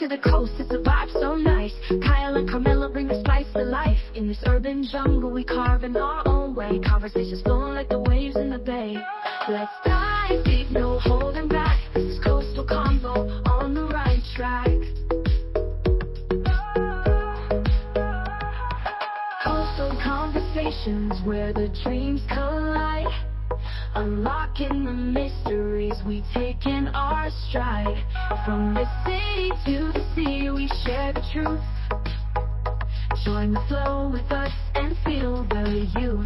to the coast, it's a vibe so nice. Kyle and Carmela bring the spice to life. In this urban jungle, we carve in our own way. Conversations flowing like the waves in the bay. Let's dive deep, no holding back. This is coastal convo on the right track. Coastal conversations where the dreams collide. Unlocking the mysteries we take in our stride. From the city to the sea, we share the truth. Join the flow with us and feel the youth.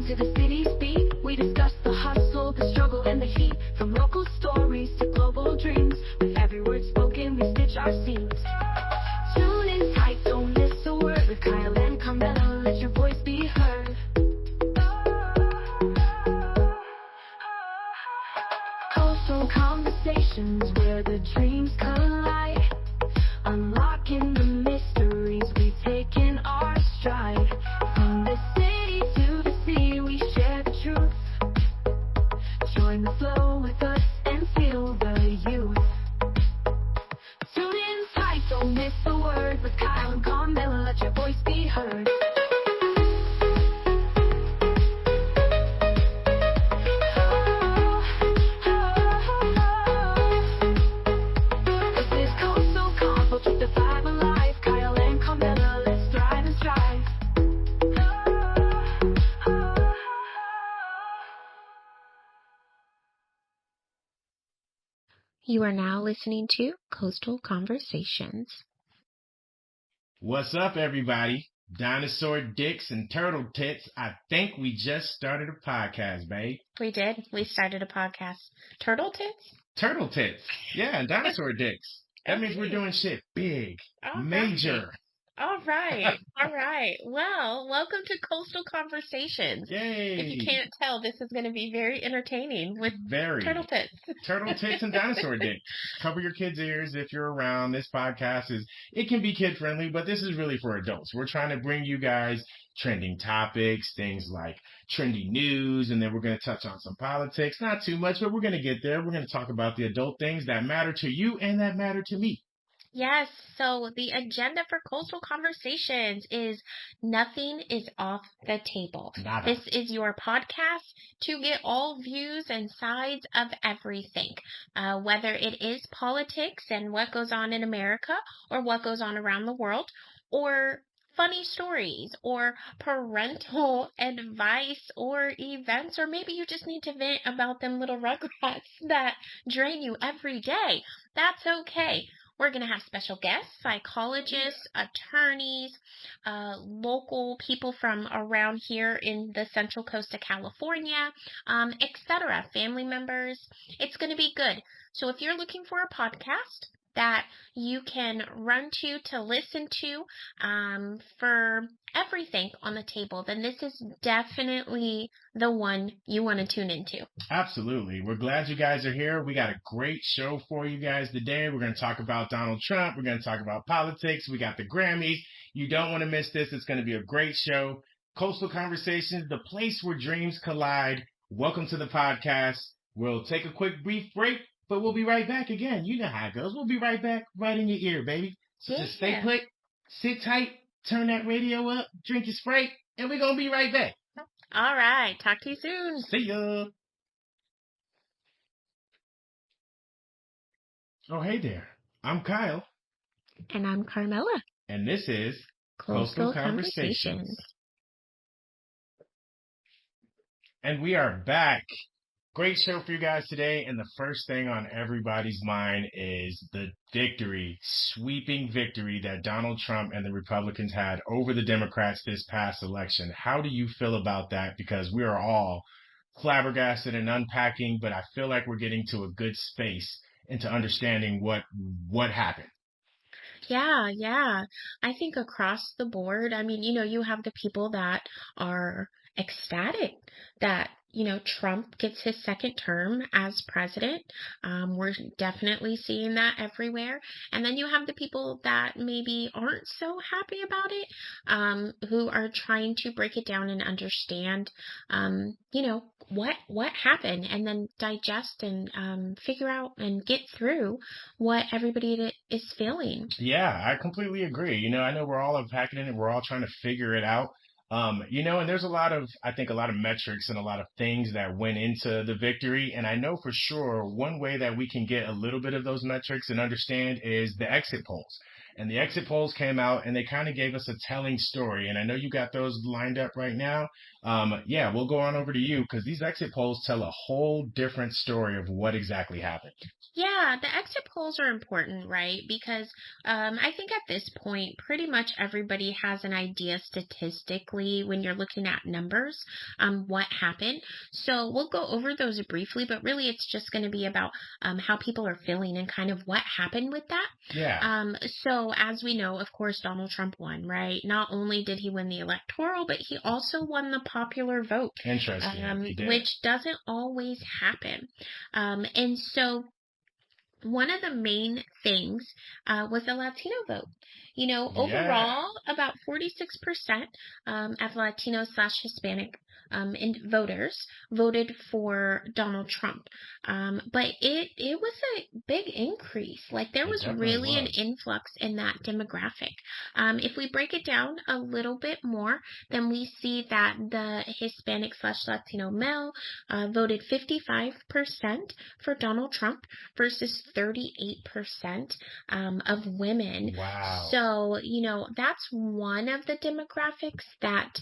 To the city's beat, we discuss the hustle, the struggle, and the heat. From local stories to global dreams, with every word spoken, we stitch our scenes. Tune in tight, don't miss a word. With Kyle and Carmela, let your voice be heard. Coastal conversations where the dreams collide. Unlocking the mysteries we take in our stride. From the city to the sea, we share the truth. Join the flow with us and feel the youth. Tune in tight, don't miss a word. With Kyle and Carmela, let your voice be heard. This is Coastal Convo, keep the vibe alive. Kyle and Carmela, let's thrive and strive. You are now listening to Coastal Conversations. What's up, everybody? Dinosaur dicks and turtle tits. I think we just started a podcast, babe. We did. We started a podcast. Turtle tits? Turtle tits. Yeah, and dinosaur dicks. That means we're doing shit big, major. All right. All right. Well, welcome to Coastal Conversations. Yay. If you can't tell, this is going to be very entertaining with turtle tits. Turtle tits and dinosaur dicks. Cover your kids' ears if you're around. This podcast it can be kid friendly, but this is really for adults. We're trying to bring you guys trending topics, things like trendy news, and then we're going to touch on some politics. Not too much, but we're going to get there. We're going to talk about the adult things that matter to you and that matter to me. Yes, so the agenda for Coastal Conversations is nothing is off the table. Nada. This is your podcast to get all views and sides of everything, whether it is politics and what goes on in America or what goes on around the world, or funny stories or parental advice or events, or maybe you just need to vent about them little rugrats that drain you every day. That's okay. We're going to have special guests, psychologists, attorneys, local people from around here in the Central Coast of California, etc., family members. It's going to be good. So if you're looking for a podcast that you can run to listen to for everything on the table, then this is definitely the one you want to tune into. Absolutely. We're glad you guys are here. We got a great show for you guys today. We're going to talk about Donald Trump. We're going to talk about politics. We got the Grammys. You don't want to miss this. It's going to be a great show. Coastal Conversations, the place where dreams collide. Welcome to the podcast. We'll take a quick brief break, but we'll be right back again. You know how it goes. We'll be right back, right in your ear, baby. So just stay put, sit tight, turn that radio up, drink your Sprite, and we're going to be right back. All right. Talk to you soon. See ya. Oh, hey there. I'm Kyle. And I'm Carmela. And this is Coastal Conversations. And we are back. Great show for you guys today, and the first thing on everybody's mind is the victory, sweeping victory that Donald Trump and the Republicans had over the Democrats this past election. How do you feel about that? Because we are all flabbergasted and unpacking, but I feel like we're getting to a good space into understanding what happened. Yeah. I think across the board, I mean, you have the people that are ecstatic that, Trump gets his second term as president. We're definitely seeing that everywhere. And then you have the people that maybe aren't so happy about it, who are trying to break it down and understand, what happened, and then digest and figure out and get through what everybody is feeling. Yeah, I completely agree. I know we're all unpacking it and we're all trying to figure it out. And there's I think a lot of metrics and a lot of things that went into the victory. And I know for sure one way that we can get a little bit of those metrics and understand is the exit polls. And the exit polls came out and they kind of gave us a telling story. And I know you got those lined up right now. Yeah, we'll go on over to you because these exit polls tell a whole different story of what exactly happened. Yeah, the exit polls are important, right? Because I think at this point, pretty much everybody has an idea statistically when you're looking at numbers, what happened. So we'll go over those briefly, but really it's just going to be about how people are feeling and kind of what happened with that. Yeah. So as we know, of course, Donald Trump won, right? Not only did he win the electoral, but he also won the popular vote. Interesting. He did. Which doesn't always happen. And so one of the main things was the Latino vote. Overall, about 46% of Latino / Hispanic voters voted for Donald Trump. But it was a big increase. Like there was really an influx in that demographic. If we break it down a little bit more, then we see that the Hispanic / Latino male voted 55% for Donald Trump versus 38% of women. Wow. So, that's one of the demographics that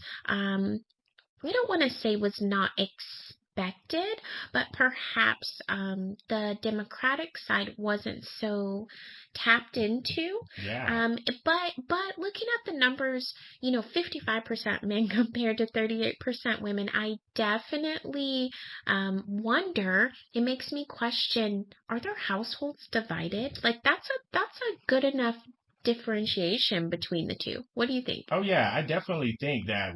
we don't want to say was not expected, but perhaps the Democratic side wasn't so tapped into. Yeah. But looking at the numbers, 55% men compared to 38% women, I definitely wonder. It makes me question: are their households divided? Like that's a good enough differentiation between the two. What do you think? Oh yeah, I definitely think that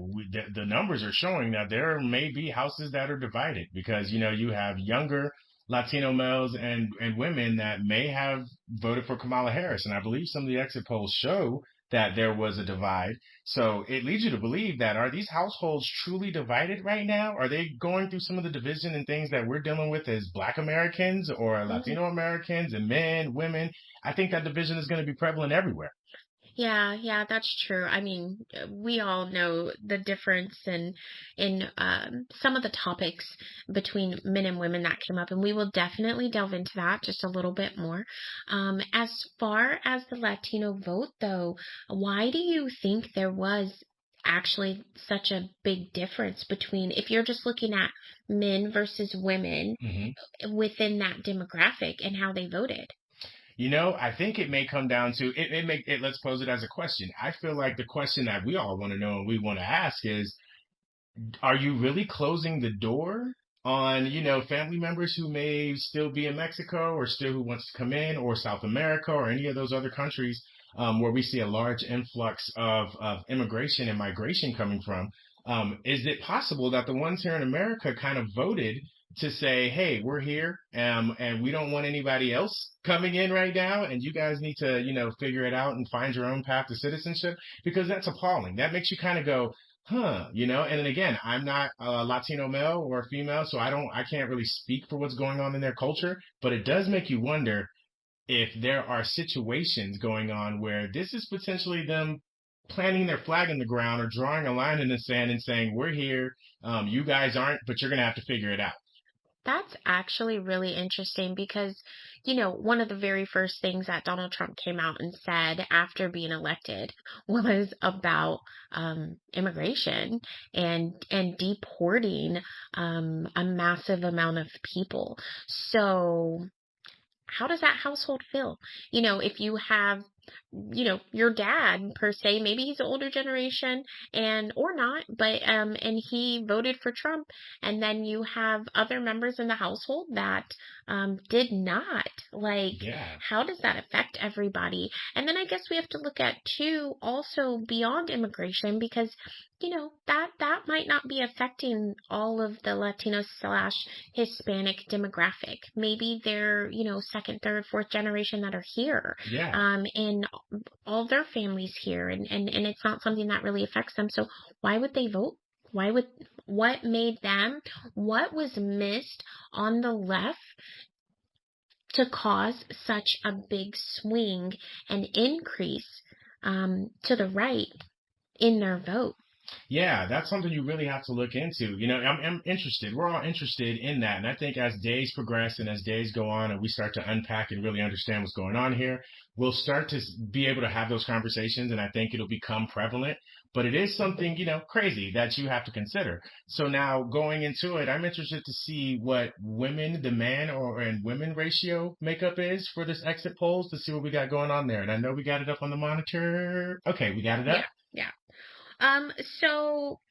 the numbers are showing that there may be houses that are divided because you have younger Latino males and women that may have voted for Kamala Harris, and I believe some of the exit polls show that there was a divide. So it leads you to believe that are these households truly divided right now? Are they going through some of the division and things that we're dealing with as Black Americans or Latino Americans and men, women? I think that division is going to be prevalent everywhere. Yeah, that's true. I mean, we all know the difference in some of the topics between men and women that came up, and we will definitely delve into that just a little bit more. As far as the Latino vote, though, why do you think there was actually such a big difference between, if you're just looking at men versus women within that demographic and how they voted? I think it may come down to it. Let's pose it as a question. I feel like the question that we all want to know and we want to ask is, are you really closing the door on, family members who may still be in Mexico or still who wants to come in, or South America or any of those other countries where we see a large influx of immigration and migration coming from? Is it possible that the ones here in America kind of voted to say, hey, we're here and we don't want anybody else coming in right now, and you guys need to, figure it out and find your own path to citizenship? Because that's appalling. That makes you kind of go, and then again, I'm not a Latino male or female, so I can't really speak for what's going on in their culture, but it does make you wonder if there are situations going on where this is potentially them planting their flag in the ground or drawing a line in the sand and saying, we're here, you guys aren't, but you're going to have to figure it out. That's actually really interesting because, one of the very first things that Donald Trump came out and said after being elected was about immigration and deporting a massive amount of people. So how does that household feel? If you have your dad per se, maybe he's an older generation or not, but and he voted for Trump, and then you have other members in the household that did not. Like, Yeah. how does that affect everybody? And then I guess we have to look at too, also beyond immigration, because that might not be affecting all of the Latino / Hispanic demographic. Maybe they're, second, third, fourth generation that are here. Yeah. And all their families here, and it's not something that really affects them. So why would they vote? What made them, what was missed on the left to cause such a big swing and increase to the right in their vote? Yeah, that's something you really have to look into. I'm interested. We're all interested in that. And I think as days progress and as days go on and we start to unpack and really understand what's going on here, we'll start to be able to have those conversations. And I think it'll become prevalent. But it is something, crazy that you have to consider. So now going into it, I'm interested to see what women, the man and women ratio makeup is for this exit polls, to see what we got going on there. And I know we got it up on the monitor. Okay, we got it up. Yeah. So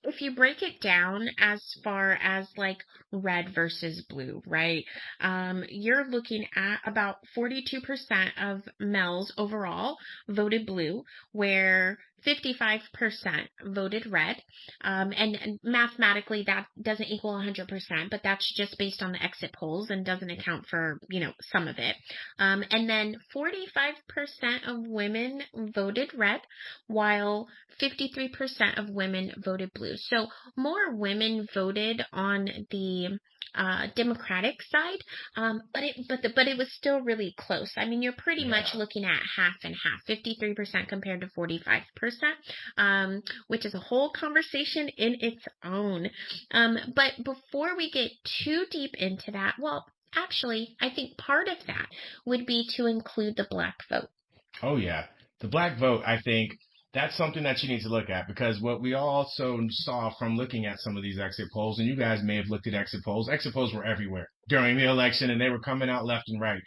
if you break it down as far as like red versus blue, right? You're looking at about 42% of males overall voted blue, where 55% voted red. And mathematically that doesn't equal 100%, but that's just based on the exit polls and doesn't account for, some of it. And then 45% of women voted red, while 53% of women voted blue. So more women voted on the Democratic side, but it was still really close. I mean, you're pretty much looking at half and half, 53% compared to 45%, which is a whole conversation in its own. But before we get too deep into that, well, actually, I think part of that would be to include the black vote. Oh, yeah. The black vote, I think that's something that you need to look at, because what we also saw from looking at some of these exit polls, and you guys may have looked at exit polls were everywhere during the election, and they were coming out left and right.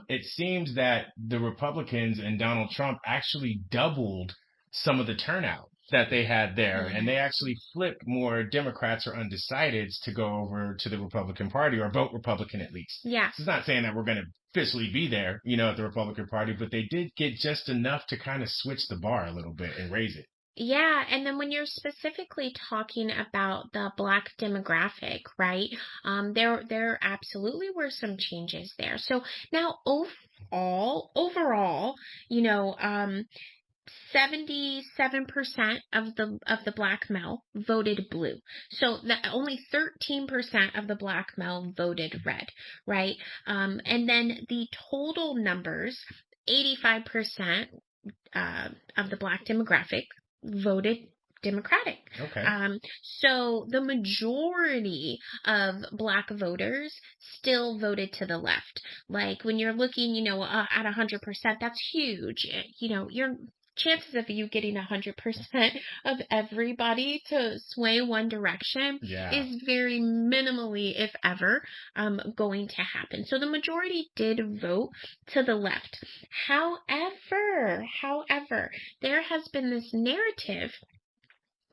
It seems that the Republicans and Donald Trump actually doubled some of the turnout that they had there, and they actually flipped more Democrats or undecideds to go over to the Republican Party, or vote Republican at least. Yeah. It's not saying that we're going to officially be there, at the Republican Party, but they did get just enough to kind of switch the bar a little bit and raise it. Yeah, and then when you're specifically talking about the black demographic, right? There absolutely were some changes there. So now overall, 77% of the black male voted blue. So only 13% of the black male voted red, right? And then the total numbers, 85% of the black demographic voted Democratic. Okay. So the majority of black voters still voted to the left. Like when you're looking, at 100%, that's huge. Your chances of you getting 100% of everybody to sway one direction is very minimally, if ever, going to happen. So the majority did vote to the left. However, there has been this narrative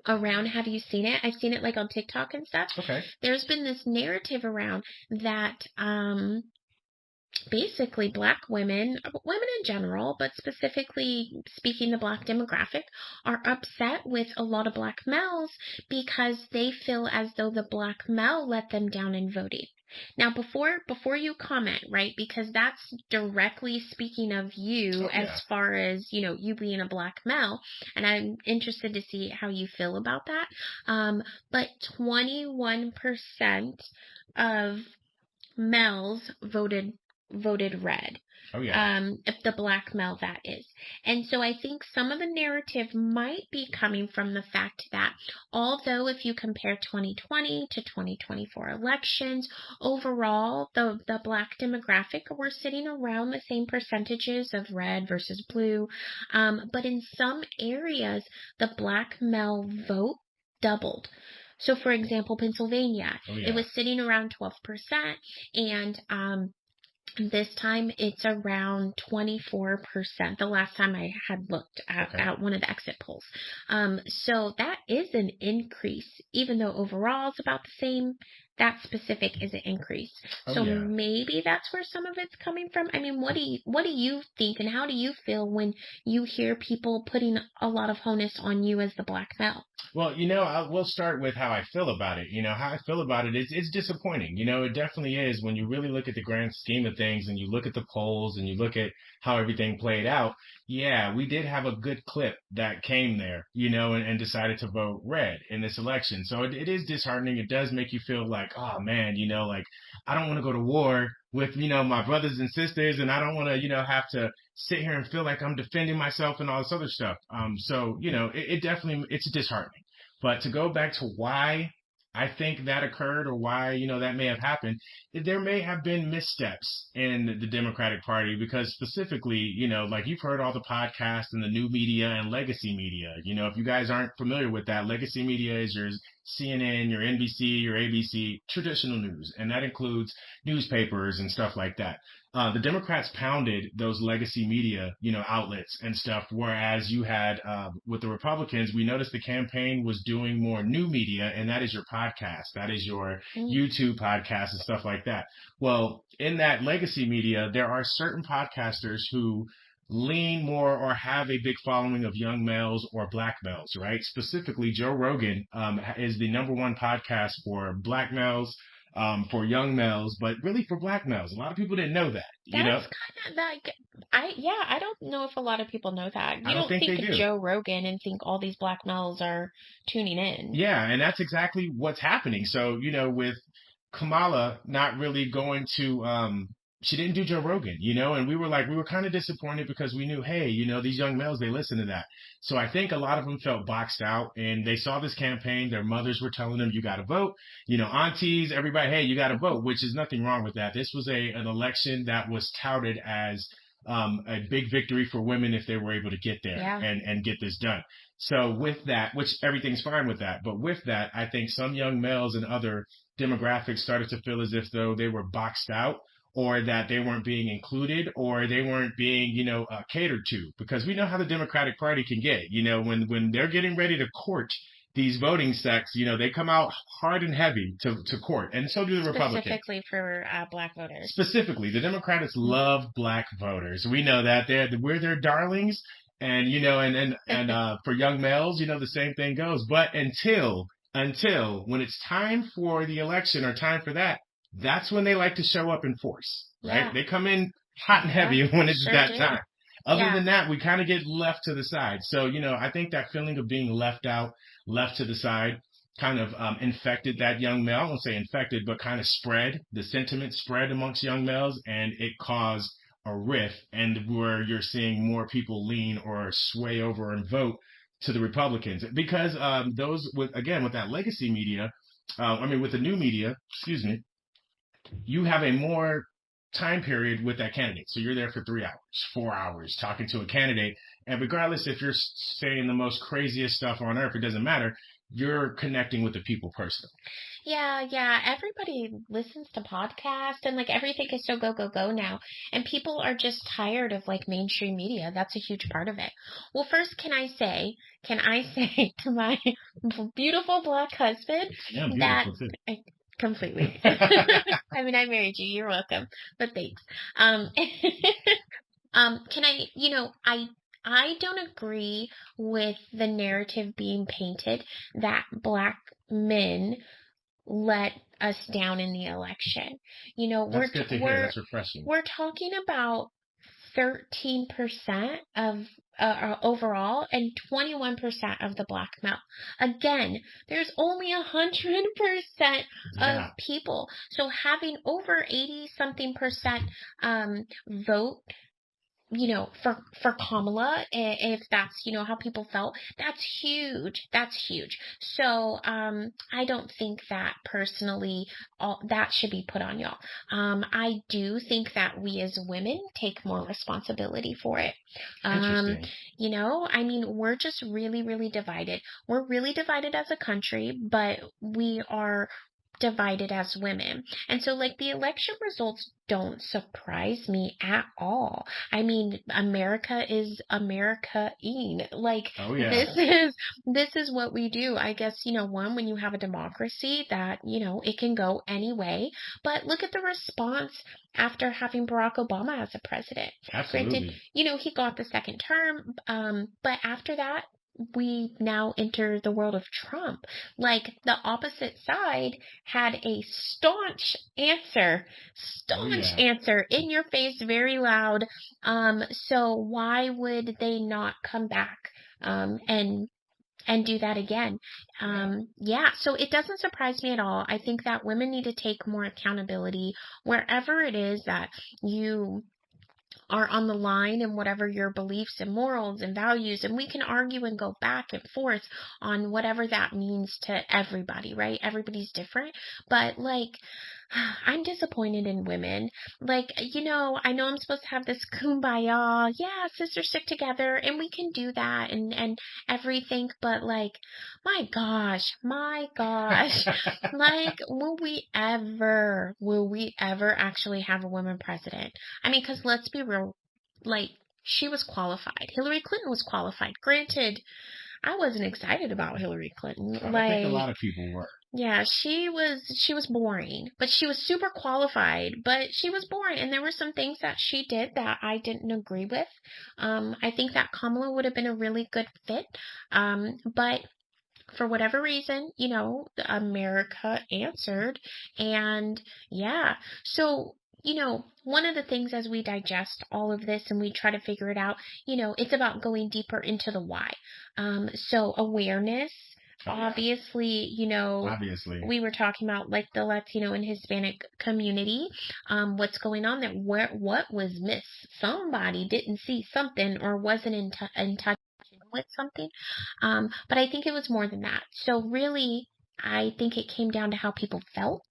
around, have you seen it? I've seen it like on TikTok and stuff. Okay. There's been this narrative around that basically black women in general, but specifically speaking the black demographic, are upset with a lot of black males because they feel as though the black male let them down in voting. Now, before you comment, right, because that's directly speaking of you as far as, you being a black male, and I'm interested to see how you feel about that. But 21% of males voted red. Oh, yeah. If the black male, that is. And so I think some of the narrative might be coming from the fact that although if you compare 2020 to 2024 elections, overall, the black demographic, we're sitting around the same percentages of red versus blue. But in some areas, the black male vote doubled. So for example, Pennsylvania, it was sitting around 12%, and This time it's around 24%. The last time I had looked at one of the exit polls. So that is an increase, even though overall it's about the same. That specific is an increase. So maybe that's where some of it's coming from. I mean, what do you think, and how do you feel when you hear people putting a lot of onus on you as the black male? Well, we'll start with how I feel about it. How I feel about it is it's disappointing. It definitely is when you really look at the grand scheme of things and you look at the polls and you look at how everything played out. Yeah, we did have a good clip that came there, and decided to vote red in this election. So it is disheartening. It does make you feel like, oh man, like I don't want to go to war with, my brothers and sisters, and I don't want to, have to sit here and feel like I'm defending myself and all this other stuff. So, it definitely, it's disheartening. But to go back to why I think that occurred, or why, that may have happened, there may have been missteps in the Democratic Party, because specifically, like you've heard all the podcasts and the new media and legacy media. If you guys aren't familiar with that, legacy media is your CNN, your NBC, your ABC, traditional news. And that includes newspapers and stuff like that. The Democrats pounded those legacy media, outlets and stuff, whereas you had, with the Republicans, we noticed the campaign was doing more new media, and that is your podcast, that is your YouTube podcast and stuff like that. Well, in that legacy media, there are certain podcasters who lean more or have a big following of young males or black males, right? Specifically, Joe Rogan is the #1 podcast for black males, for young males, but really for black males. A lot of people didn't know that. That's kind of like, I don't know if a lot of people know that. You I don't think they do. Joe Rogan and think all these black males are tuning in. Yeah, and that's exactly what's happening. So, with Kamala not really going to, she didn't do Joe Rogan, and we were kind of disappointed, because we knew, hey, these young males, they listen to that. So I think a lot of them felt boxed out, and they saw this campaign. Their mothers were telling them, you got to vote, aunties, everybody, hey, you got to vote, which is nothing wrong with that. This was an election that was touted as a big victory for women if they were able to get there and get this done. So with that, which everything's fine with that, but with that, I think some young males and other demographics started to feel as if though they were boxed out, or that they weren't being included, or they weren't being, catered to, because we know how the Democratic Party can get, when they're getting ready to court these voting sects, they come out hard and heavy to court, and so do the Republicans. Specifically for black voters. Specifically, the Democrats love black voters. We know that we're their darlings, and for young males, the same thing goes. But until when it's time for the election, or time for that, that's when they like to show up in force, right? Yeah. They come in hot and heavy when it's that time. Other than that, we kind of get left to the side. So, I think that feeling of being left out, left to the side, kind of infected that young male. I won't say infected, but kind of spread. The sentiment spread amongst young males, and it caused a rift, and where you're seeing more people lean or sway over and vote to the Republicans. Because with that legacy media, with the new media, you have a more time period with that candidate. So you're there for 3 hours, 4 hours talking to a candidate. And regardless if you're saying the most craziest stuff on earth, it doesn't matter. You're connecting with the people personally. Yeah. Everybody listens to podcasts, and everything is so go now. And people are just tired of mainstream media. That's a huge part of it. Well, first, can I say to my beautiful black husband that... Completely. I married you. You're welcome. But thanks. I don't agree with the narrative being painted that black men let us down in the election. That's good to hear. That's refreshing. We're talking about 13% of overall, and 21% of the black male. Again, there's only 100% of people. So having over 80-something% vote, for Kamala, if that's, how people felt, that's huge. So, I don't think that personally, that should be put on y'all. I do think that we as women take more responsibility for it. We're just really, really divided. We're really divided as a country, but we are divided as women. And so like the election results don't surprise me at all. I mean, America is America-ing. Like Oh yeah. this is what we do. I guess, when you have a democracy that, it can go any way. But look at the response after having Barack Obama as a president. Absolutely. Granted, he got the second term, but after that, we now enter the world of Trump. Like the opposite side had a staunch answer in your face, very loud. So why would they not come back and do that again? So it doesn't surprise me at all. I think that women need to take more accountability wherever it is that you are on the line and whatever your beliefs and morals and values, and we can argue and go back and forth on whatever that means to everybody, right? Everybody's different, but like I'm disappointed in women. Like, I know I'm supposed to have this kumbaya, yeah, sisters stick together, and we can do that and everything, but like, my gosh, like, will we ever actually have a woman president? I mean, because let's be real, like, she was qualified. Hillary Clinton was qualified. Granted, I wasn't excited about Hillary Clinton. I think a lot of people were. Yeah, she was boring, but she was super qualified, but she was boring. And there were some things that she did that I didn't agree with. I think that Kamala would have been a really good fit. But for whatever reason, America answered. And yeah, so, one of the things as we digest all of this and we try to figure it out, it's about going deeper into the why. So awareness. Obviously, we were talking about like the Latino and Hispanic community, what's going on there, what was missed. Somebody didn't see something or wasn't in touch with something. But I think it was more than that. So really, I think it came down to how people felt.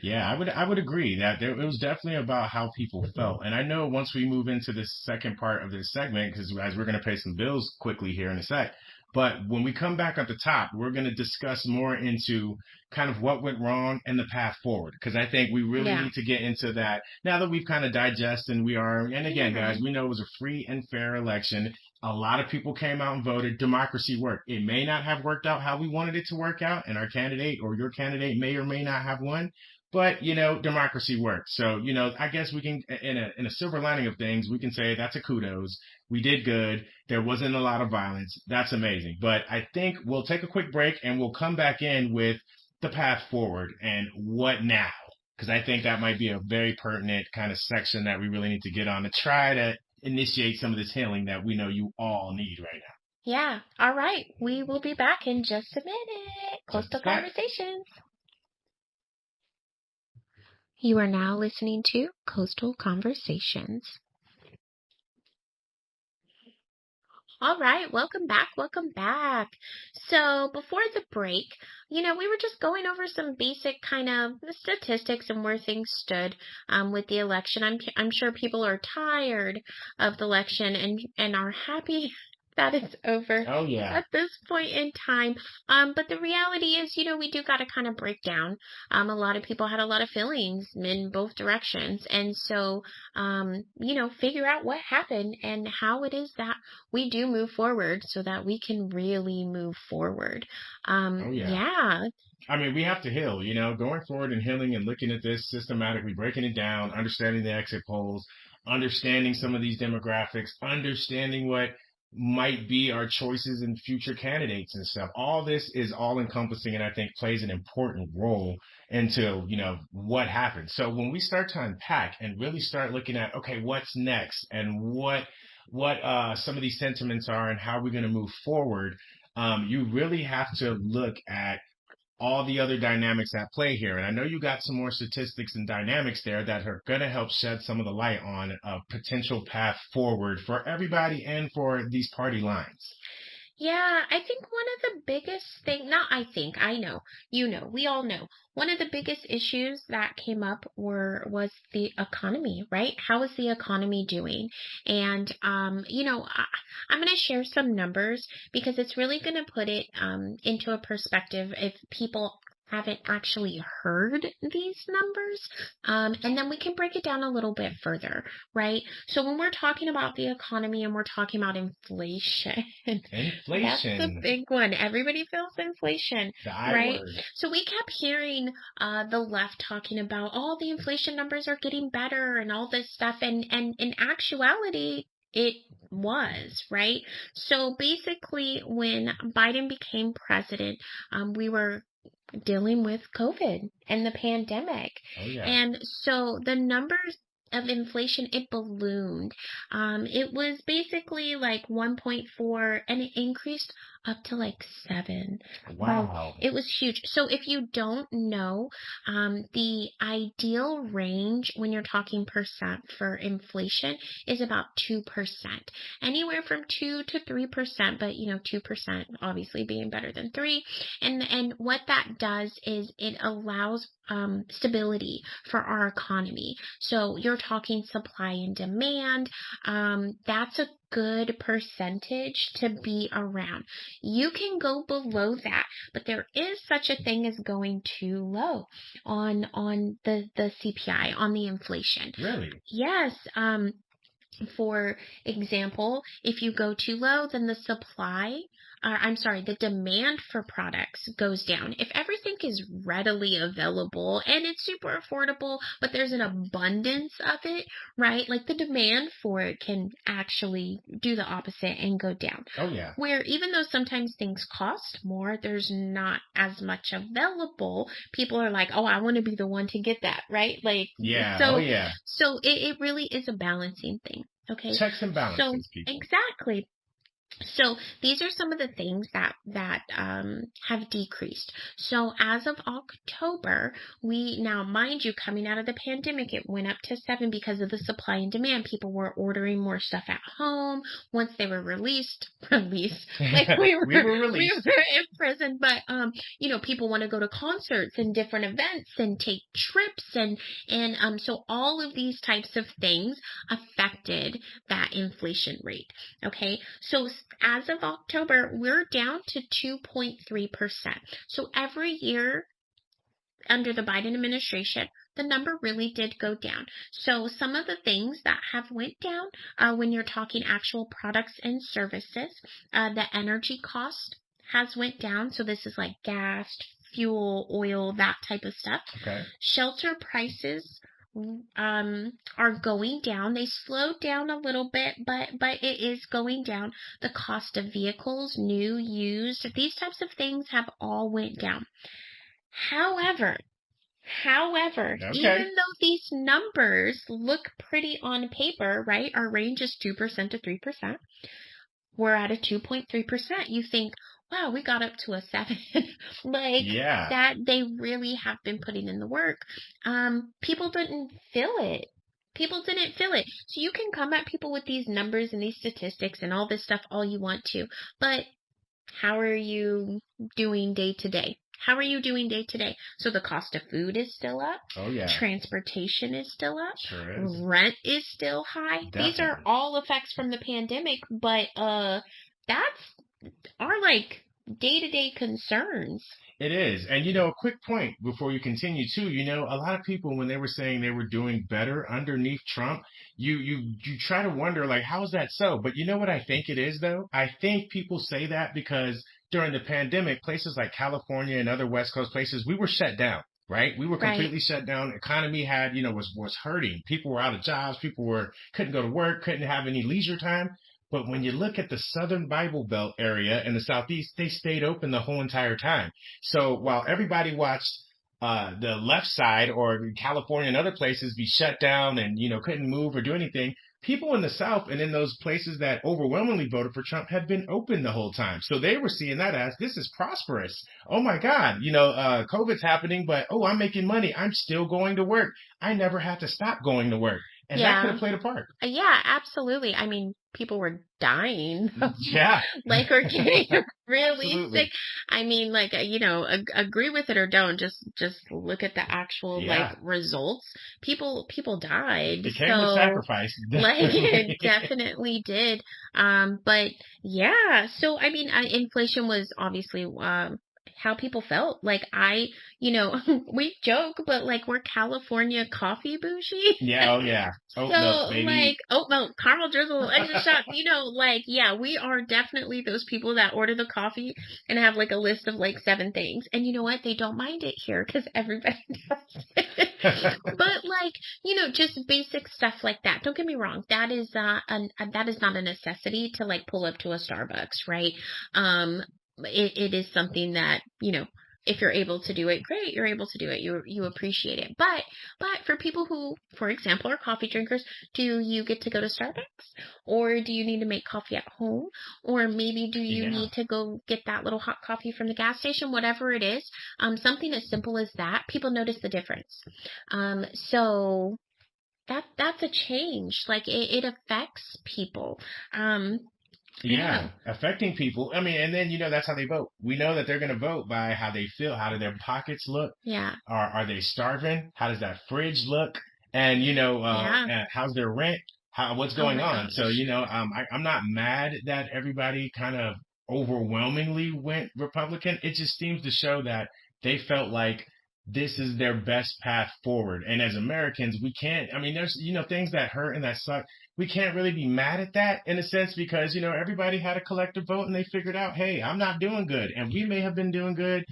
Yeah, I would agree that it was definitely about how people felt. And I know once we move into this second part of this segment, because as we're going to pay some bills quickly here in a sec, but when we come back at the top, we're going to discuss more into kind of what went wrong and the path forward. Because I think we really need to get into that now that we've kind of digested and again, guys, we know it was a free and fair election. A lot of people came out and voted. Democracy worked. It may not have worked out how we wanted it to work out, and our candidate or your candidate may or may not have won. But, democracy works. So, I guess we can, in a silver lining of things, we can say that's a kudos. We did good. There wasn't a lot of violence. That's amazing. But I think we'll take a quick break and we'll come back in with the path forward and what now? Because I think that might be a very pertinent kind of section that we really need to get on to try to initiate some of this healing that we know you all need right now. Yeah. All right. We will be back in just a minute. Coastal Conversations. You are now listening to Coastal Conversations. All right, welcome back. So before the break, we were just going over some basic kind of statistics and where things stood with the election. I'm sure people are tired of the election and are happy that it's over at this point in time. But the reality is, we do got to kind of break down. A lot of people had a lot of feelings in both directions. And so, figure out what happened and how it is that we do move forward so that we can really move forward. I mean, we have to heal, going forward and healing and looking at this systematically, breaking it down, understanding the exit polls, understanding some of these demographics, understanding what might be our choices in future candidates and stuff. All this is all encompassing and I think plays an important role into, what happens. So when we start to unpack and really start looking at, okay, what's next and what some of these sentiments are and how we're going to move forward, you really have to look at all the other dynamics at play here. And I know you got some more statistics and dynamics there that are going to help shed some of the light on a potential path forward for everybody and for these party lines. Yeah, I think one of the biggest I know, we all know. One of the biggest issues that came up was the economy, right? How is the economy doing? And, I'm going to share some numbers because it's really going to put it into a perspective if people haven't actually heard these numbers. And then we can break it down a little bit further, right? So when we're talking about the economy and we're talking about inflation, that's the big one. Everybody feels inflation, The I right? word. So we kept hearing the left talking about, oh, the inflation numbers are getting better and all this stuff. And in actuality, it was, right? So basically, when Biden became president, we were dealing with COVID and the pandemic. Oh, yeah. And so the numbers of inflation, it ballooned. It was basically like 1.4 and it increased up to like 7. Wow. It was huge. So if you don't know, the ideal range when you're talking percent for inflation is about 2%. Anywhere from 2 to 3%, but 2% obviously being better than 3. And what that does is it allows stability for our economy. So you're talking supply and demand. That's a good percentage to be around. You can go below that, but there is such a thing as going too low on the CPI, on the inflation. Really? Yes. For example, if you go too low, then the demand for products goes down. If everything is readily available and it's super affordable, but there's an abundance of it, right? Like the demand for it can actually do the opposite and go down. Oh, yeah. Where even though sometimes things cost more, there's not as much available. People are like, oh, I want to be the one to get that, right? Like, yeah. So, oh, yeah. So it really is a balancing thing. Okay. Checks and balances, So people. exactly. So these are some of the things that have decreased. So as of October, now mind you, coming out of the pandemic, it went up to 7 because of the supply and demand. People were ordering more stuff at home once they were released, like we were released. We were in prison, but people want to go to concerts and different events and take trips and so all of these types of things affected that inflation rate. Okay, so as of October, we're down to 2.3%. So every year under the Biden administration, the number really did go down. So some of the things that have went down when you're talking actual products and services, the energy cost has went down. So this is like gas, fuel, oil, that type of stuff. Okay. Shelter prices are going down. They slowed down a little bit, but it is going down. The cost of vehicles, new, used, these types of things have all went down. However, Okay. even though these numbers look pretty on paper, right? Our range is 2% to 3%. We're at a 2.3%. You think, wow, we got up to a 7. That they really have been putting in the work. People didn't feel it. So you can come at people with these numbers and these statistics and all this stuff all you want to, but how are you doing day to day? So the cost of food is still up. Oh, yeah. Transportation is still up. Sure is. Rent is still high. Definitely. These are all effects from the pandemic, but that's our day-to-day concerns. It is. And, a quick point before you continue, too. A lot of people, when they were saying they were doing better underneath Trump, you try to wonder, how is that so? But you know what I think it is, though? I think people say that because during the pandemic, places like California and other West Coast places, we were shut down, right? We were completely shut down. Economy was hurting. People were out of jobs. People couldn't go to work, couldn't have any leisure time. But when you look at the Southern Bible Belt area and the Southeast, they stayed open the whole entire time. So while everybody watched the left side or California and other places be shut down and, couldn't move or do anything, people in the South and in those places that overwhelmingly voted for Trump had been open the whole time. So they were seeing that as, this is prosperous. Oh my God, COVID's happening, but I'm making money. I'm still going to work. I never have to stop going to work. And that could have played a part. Yeah, absolutely. I mean, people were dying. Yeah. Or getting really sick. I mean, agree with it or don't. Just look at the actual results. People died. It came with sacrifice. It definitely did. But yeah. So I mean, inflation was obviously how people felt. Like we joke, but like we're California coffee bougie. Yeah, oh yeah. Oat So milk, baby. like oat milk, caramel drizzle, extra shot, like, yeah, we are definitely those people that order the coffee and have like a list of like 7 things. And you know what? They don't mind it here because everybody does it. But like, just basic stuff like that. Don't get me wrong. That is not a necessity to like pull up to a Starbucks, right? It is something that, if you're able to do it, great, you're able to do it. You appreciate it. But for people who, for example, are coffee drinkers, do you get to go to Starbucks? Or do you need to make coffee at home? Or maybe do you need to go get that little hot coffee from the gas station? Whatever it is, something as simple as that, people notice the difference. So that's a change. Like it affects people. Yeah, affecting people. I mean, and then, that's how they vote. We know that they're going to vote by how they feel. How do their pockets look? Yeah. Are they starving? How does that fridge look? And, how's their rent? What's going on? Gosh. So, I'm not mad that everybody kind of overwhelmingly went Republican. It just seems to show that they felt like this is their best path forward. And as Americans, we can't, there's, things that hurt and that suck. We can't really be mad at that in a sense because, everybody had a collective vote and they figured out, hey, I'm not doing good. And we may have been doing good.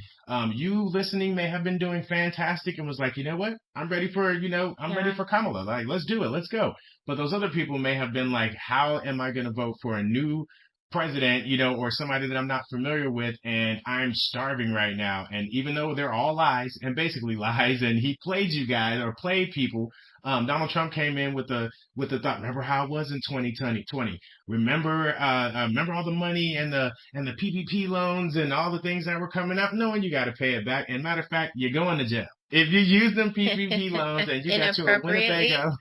You listening may have been doing fantastic and was like, you know what? I'm ready for, ready for Kamala. Like, let's do it. Let's go. But those other people may have been like, how am I going to vote for a new president, or somebody that I'm not familiar with, and I'm starving right now. And even though they're all lies and basically lies, and he played you guys or played people, Donald Trump came in with the thought, remember how it was in 2020? Remember all the money and the PPP loans and all the things that were coming up, knowing you got to pay it back. And matter of fact, you're going to jail. If you use them PPP loans and you got to a Winnebago,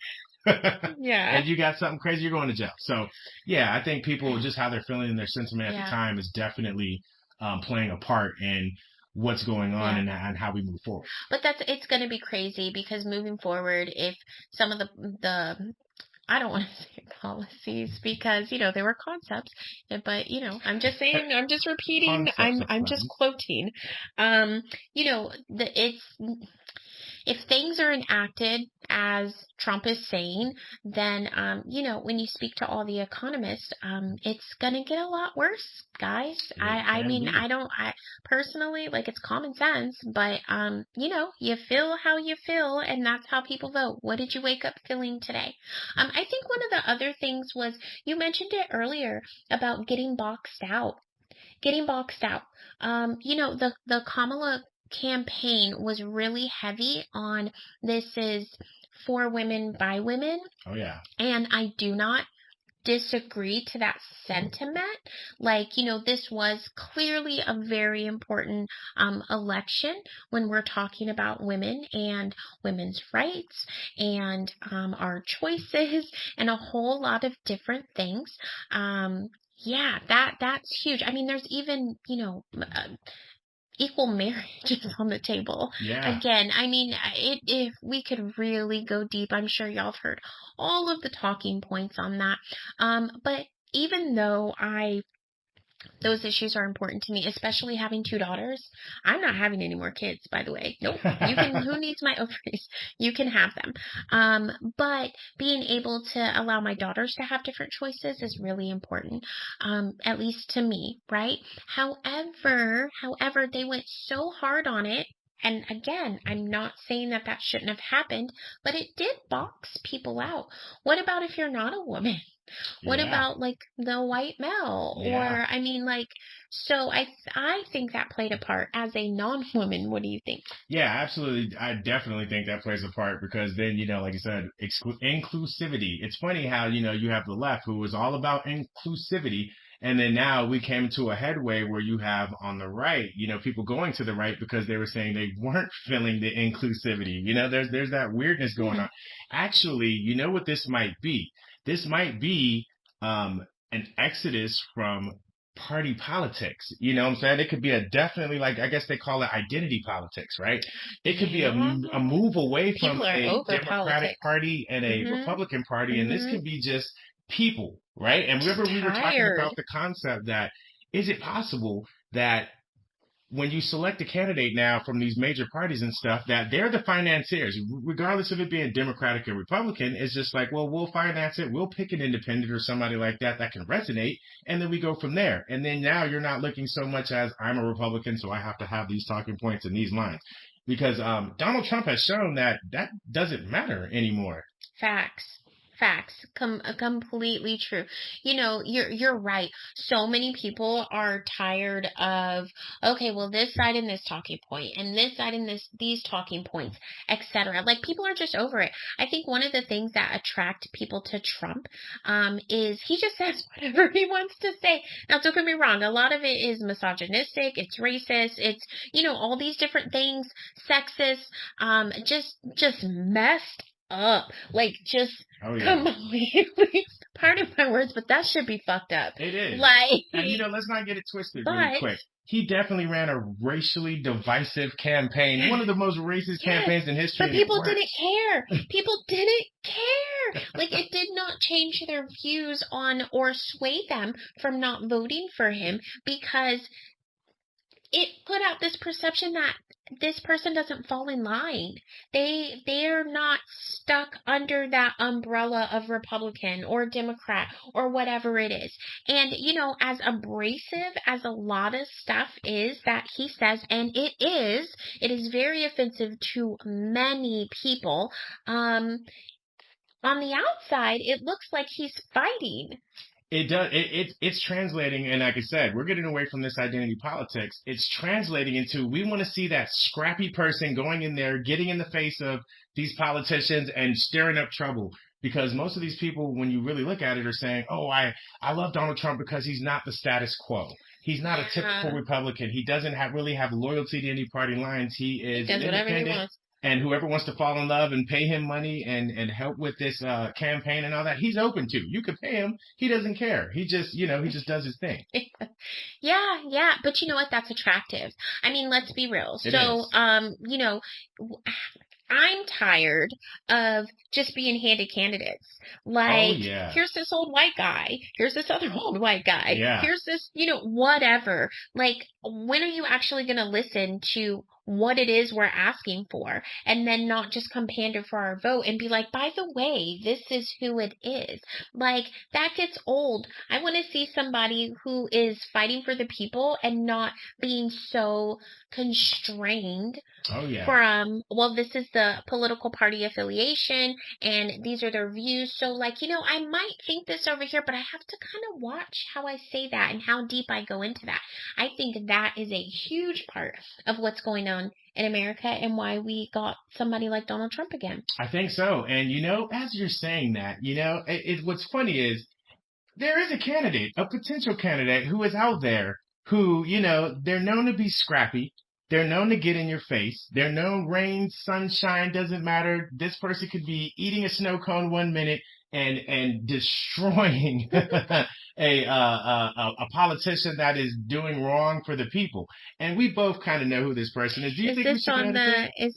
yeah. and you got something crazy, you're going to jail. So, yeah, I think people, just how they're feeling and their sentiment at the time is definitely playing a part in what's going on and how we move forward. But it's going to be crazy because moving forward, if some of the I don't want to say policies because, they were concepts, but, I'm just saying, I'm just repeating, I'm just quoting, if things are enacted as Trump is saying, then, when you speak to all the economists, it's going to get a lot worse, guys. I personally, like, it's common sense, but, you feel how you feel, and that's how people vote. What did you wake up feeling today? I think one of the other things was, you mentioned it earlier about getting boxed out. The Kamala campaign was really heavy on this is for women by women. Oh yeah. And I do not disagree to that sentiment. Like, this was clearly a very important election when we're talking about women and women's rights and our choices and a whole lot of different things. Yeah, that's huge. I mean, there's even, equal marriage is on the table. Yeah. Again, I mean, if we could really go deep, I'm sure y'all have heard all of the talking points on that. But even though those issues are important to me, especially having 2 daughters. I'm not having any more kids, by the way. Nope. Who needs my ovaries? You can have them. But being able to allow my daughters to have different choices is really important. At least to me, right? However, they went so hard on it. And again, I'm not saying that shouldn't have happened, but it did box people out. What about if you're not a woman? What about like the white male? Or so I think that played a part as a non-woman. What do you think? Yeah, absolutely. I definitely think that plays a part because then, like you said, inclusivity. It's funny how, you have the left who was all about inclusivity. And then now we came to a headway where you have on the right, people going to the right because they were saying they weren't feeling the inclusivity. There's that weirdness going on. Actually, you know what this might be? This might be an exodus from party politics. You know what I'm saying? It could be definitely like, I guess they call it identity politics, right? It could be a move away from a Democratic Party and a Republican Party. And this could be just people, right? And remember we were talking about the concept that is it possible that when you select a candidate now from these major parties and stuff, that they're the financiers, regardless of it being Democratic or Republican, it's just like, well, we'll finance it. We'll pick an independent or somebody like that can resonate. And then we go from there. And then now you're not looking so much as I'm a Republican, so I have to have these talking points and these lines. Because Donald Trump has shown that doesn't matter anymore. Facts. Completely true. You're right. So many people are tired of, okay, well, this side and this talking point, and this side and these talking points, etc. Like, people are just over it. I think one of the things that attract people to Trump is he just says whatever he wants to say. Now, don't get me wrong. A lot of it is misogynistic. It's racist. It's, all these different things, sexist, just messed up. Like, just completely, pardon my words, but that should be fucked up. It is. Like, and let's not get it twisted really quick. He definitely ran a racially divisive campaign, one of the most racist campaigns in history. But people didn't care. People didn't care. Like, it did not change their views on or sway them from not voting for him, because it put out this perception that this person doesn't fall in line. They're not stuck under that umbrella of Republican or Democrat or whatever it is. And, as abrasive as a lot of stuff is that he says, and it is very offensive to many people. On the outside, it looks like he's fighting. It does. It's translating, and like I said, we're getting away from this identity politics. It's translating into, we want to see that scrappy person going in there, getting in the face of these politicians and stirring up trouble. Because most of these people, when you really look at it, are saying, oh, I love Donald Trump because he's not the status quo. He's not a typical Republican. He doesn't really have loyalty to any party lines. He is does whatever he wants. And whoever wants to fall in love and pay him money and help with this campaign and all that, he's open to. You could pay him. He doesn't care. He just, he just does his thing. Yeah. But you know what? That's attractive. I mean, let's be real. I'm tired of just being handed candidates. Like, here's this old white guy. Here's this other old white guy. Yeah. Here's this, whatever. Like, when are you actually going to listen to what it is we're asking for, and then not just come pander for our vote and be like, by the way, this is who it is? Like, that gets old. I want to see somebody who is fighting for the people and not being so constrained from, well, this is the political party affiliation and these are their views. So, like, I might think this over here, but I have to kind of watch how I say that and how deep I go into that. I think that is a huge part of what's going on in America and why we got somebody like Donald Trump again. I think so. And, as you're saying that, what's funny is there is a candidate, a potential candidate who is out there who, they're known to be scrappy. They're known to get in your face. They're known rain, sunshine, doesn't matter. This person could be eating a snow cone 1 minute and destroying a politician that is doing wrong for the people. And we both kind of know who this person is. Do you think is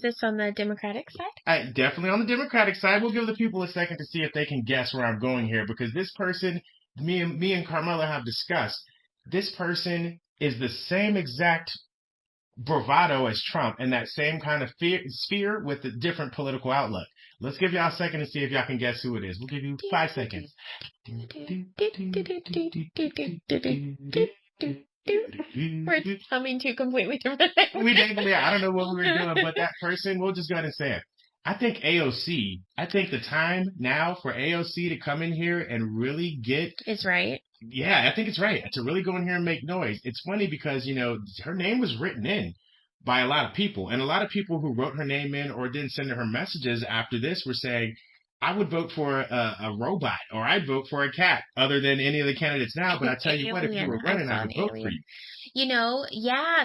this on the Democratic side? Definitely on the Democratic side. We'll give the people a second to see if they can guess where I'm going here, because this person, me and Carmela have discussed, this person is the same exact bravado as Trump, and that same kind of sphere with a different political outlook. Let's give y'all a second to see if y'all can guess who it is. We'll give you 5 seconds. We're humming two completely different things. I don't know what we were doing, but that person, we'll just go ahead and say it. I think AOC, the time now for AOC to come in here and really get... is right. Yeah, I think it's right. To really go in here and make noise. It's funny because, her name was written in by a lot of people. And a lot of people who wrote her name in or didn't send her messages after this were saying, I would vote for a robot, or I'd vote for a cat, other than any of the candidates now. But I tell you what, if you were running, I would vote for you.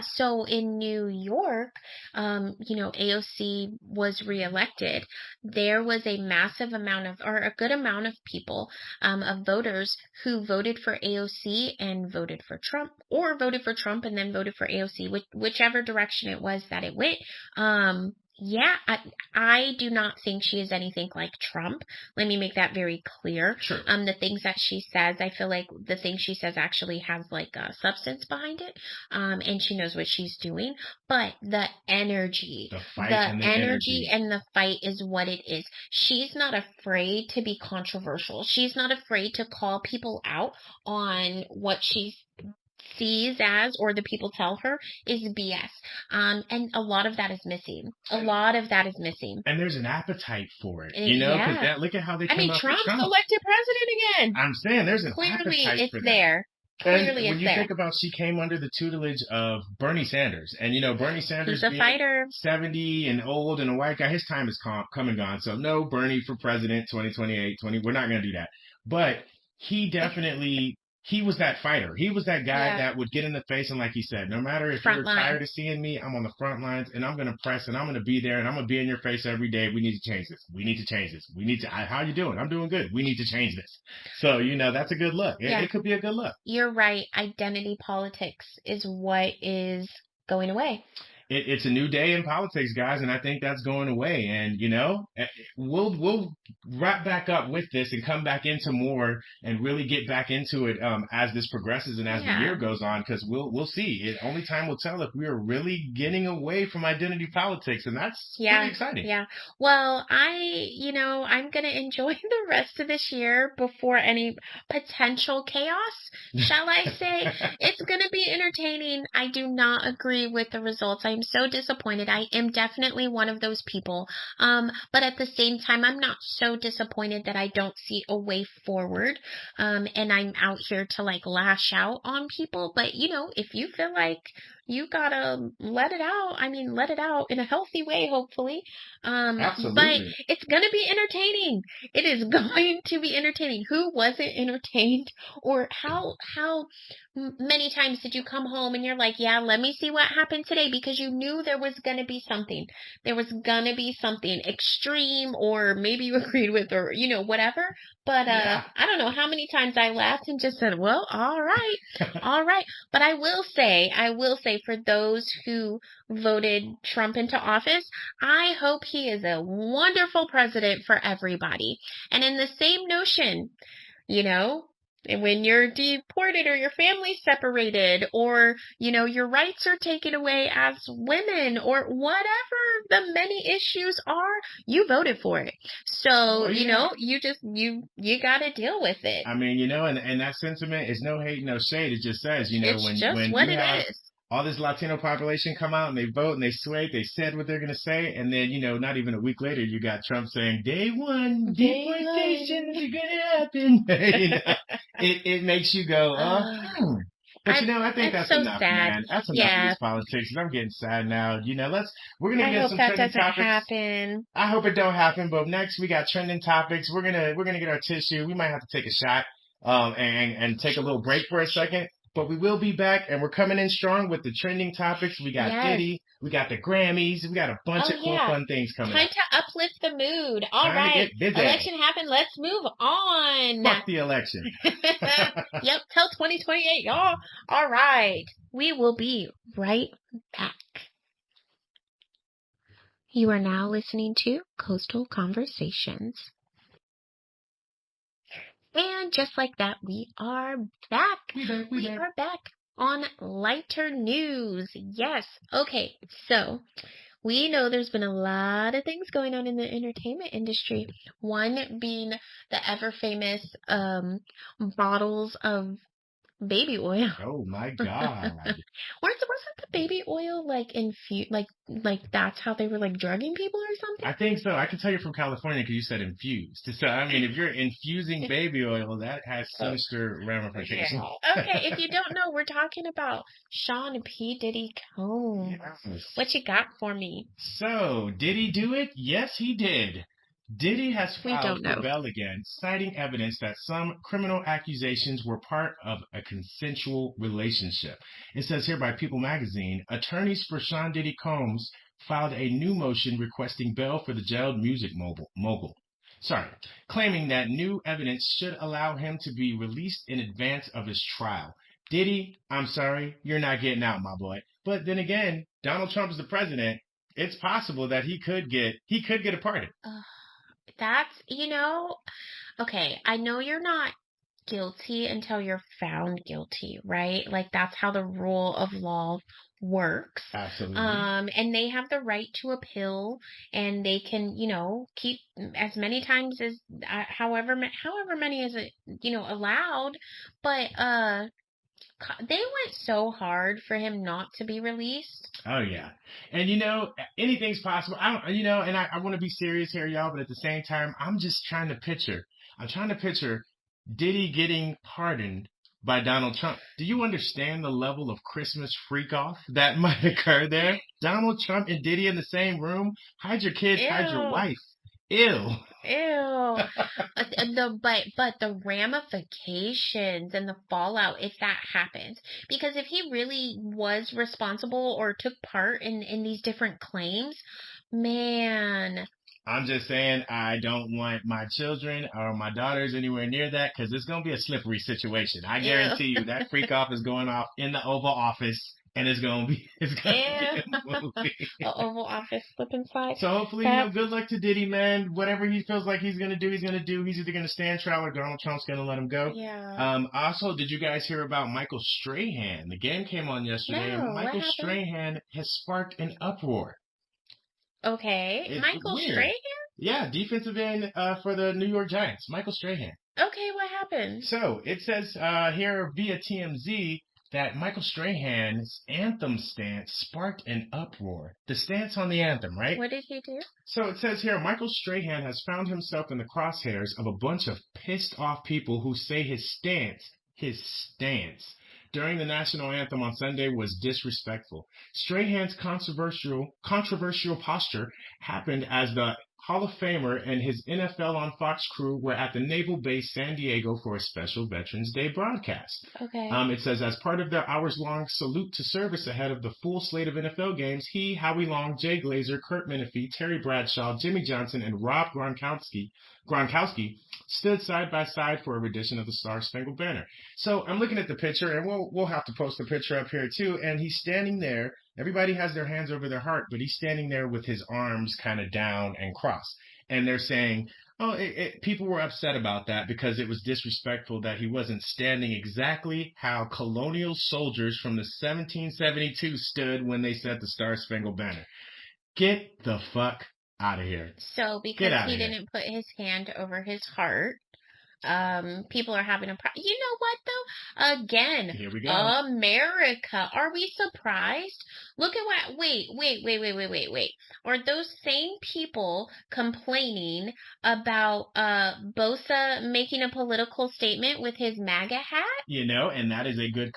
So in New York, AOC was reelected. There was a massive amount of, or a good amount of people, of voters who voted for AOC and voted for Trump, or voted for Trump and then voted for AOC, whichever direction it was that it went. Yeah, I do not think she is anything like Trump. Let me make that very clear. Sure. The things that she says, I feel like the things she says actually has like a substance behind it. And she knows what she's doing. But the energy, The fight and the energy. and the fight is what it is. She's not afraid to be controversial. She's not afraid to call people out on what she sees as, or the people tell her, is BS. And a lot of that is missing. A lot of that is missing. And there's an appetite for it, Yeah. because look at how they I came mean, up with Trump's Trump. elected president again. I'm saying there's an Clearly, appetite it's for that. there. And Clearly, when it's you there. think about, she came under the tutelage of Bernie Sanders, and Bernie Sanders He's a being fighter. 70 and old and a white guy, his time is come and gone. So no Bernie for president 2028, we're not going to do that. But he definitely, he was that fighter. He was that guy that would get in the face, and like he said, no matter if you're tired of seeing me, I'm on the front lines, and I'm going to press, and I'm going to be there, and I'm going to be in your face every day. We need to change this. We need to change this. We need to, how you doing? I'm doing good. We need to change this. So, that's a good look. It could be a good look. You're right. Identity politics is what is going away. It's a new day in politics, guys, and I think that's going away. And we'll wrap back up with this and come back into more and really get back into it as this progresses and as the year goes on, because we'll see. Only time will tell if we are really getting away from identity politics, and that's pretty exciting. Yeah. Well, I'm gonna enjoy the rest of this year before any potential chaos, shall I say. It's gonna be entertaining. I do not agree with the results. I'm so disappointed. I am definitely one of those people. But at the same time, I'm not so disappointed that I don't see a way forward. And I'm out here to like lash out on people. But if you feel like you gotta let it out, let it out in a healthy way, hopefully. Absolutely. But it's gonna be entertaining. It is going to be entertaining. Who wasn't entertained? Or how many times did you come home and you're like, yeah, let me see what happened today, because you knew there was gonna be something. There was gonna be something extreme, or maybe you agreed with, or whatever. But I don't know how many times I laughed and just said, well, all right, all right. But I will say, for those who voted Trump into office, I hope he is a wonderful president for everybody. And in the same notion, when you're deported or your family's separated, or, your rights are taken away as women, or whatever the many issues are, you voted for it. So, you got to deal with it. And that sentiment is no hate, no shade. It just says, it's when just when what you it have is. all this Latino population come out and they vote and they sway, they said what they're going to say, and then, not even a week later, you got Trump saying, day one, deportation is going to happen. It makes you go, But I think that's so enough, sad. man. That's enough of these politics. I'm getting sad now. We're gonna get some trending topics. Happen. I hope it don't happen. But next we got trending topics. We're gonna get our tissue. We might have to take a shot, and take a little break for a second. But we will be back, and we're coming in strong with the trending topics. We got Diddy, we got the Grammys, we got a bunch of cool, fun things coming Time up. to uplift the mood. All right. Election happened. Let's move on. Fuck the election. Yep, till 2028, y'all. All right. We will be right back. You are now listening to Coastal Conversations. And just like that, we are back. We are back on lighter news. Yes. Okay. So we know there's been a lot of things going on in the entertainment industry. One being the ever famous bottles of baby oil. Oh my God. Wasn't the baby oil like infused? Like that's how they were like drugging people or something? I think so. I can tell you're from California because you said infused. So if you're infusing baby oil, that has sinister ramifications. Okay, if you don't know, we're talking about Sean P. Diddy Combs. Yes. What you got for me? So, did he do it? Yes, he did. Diddy has filed for bail again, citing evidence that some criminal accusations were part of a consensual relationship. It says here by People magazine, attorneys for Sean Diddy Combs filed a new motion requesting bail for the jailed music mogul. Claiming that new evidence should allow him to be released in advance of his trial. Diddy, I'm sorry, you're not getting out, my boy. But then again, Donald Trump is the president. it's possible that he could get a pardon. That's, okay, I know you're not guilty until you're found guilty, right? Like that's how the rule of law works. Absolutely. And they have the right to appeal, and they can, keep as many times as however many is it, allowed. But they went so hard for him not to be released. Oh yeah, and anything's possible. I don't, and I want to be serious here, y'all, but at the same time, I'm trying to picture Diddy getting pardoned by Donald Trump. Do you understand the level of Christmas freak off that might occur there? Donald Trump and Diddy in the same room. Hide your kids, hide your wife. Ew. But the ramifications and the fallout if that happens, because if he really was responsible or took part in these different claims, man. I'm just saying, I don't want my children or my daughters anywhere near that, because it's going to be a slippery situation. I guarantee you that freak off is going off in the Oval Office, and it's going to be a movie. The Oval Office slip and slide. So hopefully, good luck to Diddy, man. Whatever he feels like he's going to do, he's going to do. He's either going to stand trial or Donald Trump's going to let him go. Yeah. Also, did you guys hear about Michael Strahan? The game came on yesterday, and Michael Strahan has sparked an uproar. Okay. It's Michael weird. Strahan? Yeah, defensive end for the New York Giants, Michael Strahan. Okay, what happened? So it says here via TMZ that Michael Strahan's anthem stance sparked an uproar. The stance on the anthem, right? What did he do? So it says here, Michael Strahan has found himself in the crosshairs of a bunch of pissed off people who say his stance during the national anthem on Sunday was disrespectful. Strahan's controversial posture happened as the Hall of Famer and his NFL on Fox crew were at the Naval Base San Diego for a special Veterans Day broadcast. Okay. It says, as part of their hours-long salute to service ahead of the full slate of NFL games, he, Howie Long, Jay Glazer, Kurt Menefee, Terry Bradshaw, Jimmy Johnson, and Rob Gronkowski stood side by side for a rendition of the Star-Spangled Banner. So I'm looking at the picture, and we'll have to post the picture up here too, and he's standing there. Everybody has their hands over their heart, but he's standing there with his arms kind of down and crossed. And they're saying, people were upset about that because it was disrespectful that he wasn't standing exactly how colonial soldiers from the 1772 stood when they said the Star-Spangled Banner. Get the fuck out of here. So because he didn't put his hand over his heart, people are having a problem. You know what though? Again, here we go. America. Are we surprised? Look at what. Wait. Are those same people complaining about Bosa making a political statement with his MAGA hat? And that is a good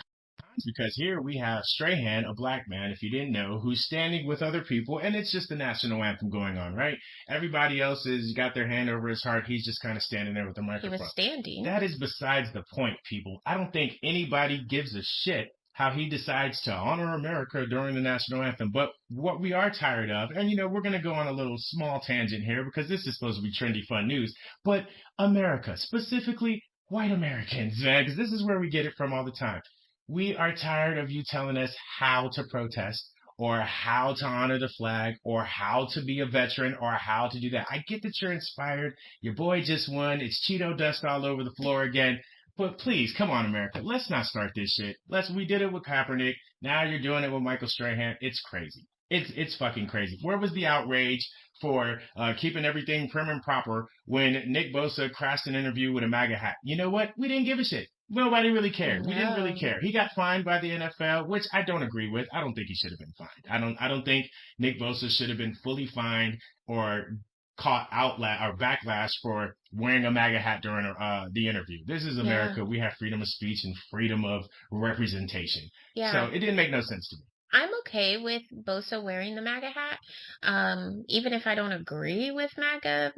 because here we have Strahan, a black man, if you didn't know, who's standing with other people, and it's just the national anthem going on, right? Everybody else has got their hand over his heart. He's just kind of standing there with the microphone. He was standing. That is besides the point, people. I don't think anybody gives a shit how he decides to honor America during the national anthem. But what we are tired of, and we're going to go on a little small tangent here because this is supposed to be trendy, fun news, but America, specifically white Americans, man, because this is where we get it from all the time. We are tired of you telling us how to protest or how to honor the flag or how to be a veteran or how to do that. I get that you're inspired. Your boy just won. It's Cheeto dust all over the floor again. But please, come on, America. Let's not start this shit. We did it with Kaepernick. Now you're doing it with Michael Strahan. It's crazy. It's fucking crazy. Where was the outrage for keeping everything prim and proper when Nick Bosa crashed an interview with a MAGA hat? You know what? We didn't give a shit. Nobody really cared. We didn't really care. He got fined by the NFL, which I don't agree with. I don't think he should have been fined. I don't think Nick Bosa should have been fully fined or caught backlash for wearing a MAGA hat during the interview. This is America. We have freedom of speech and freedom of representation. Yeah. So it didn't make no sense to me. I'm okay with Bosa wearing the MAGA hat, even if I don't agree with MAGA,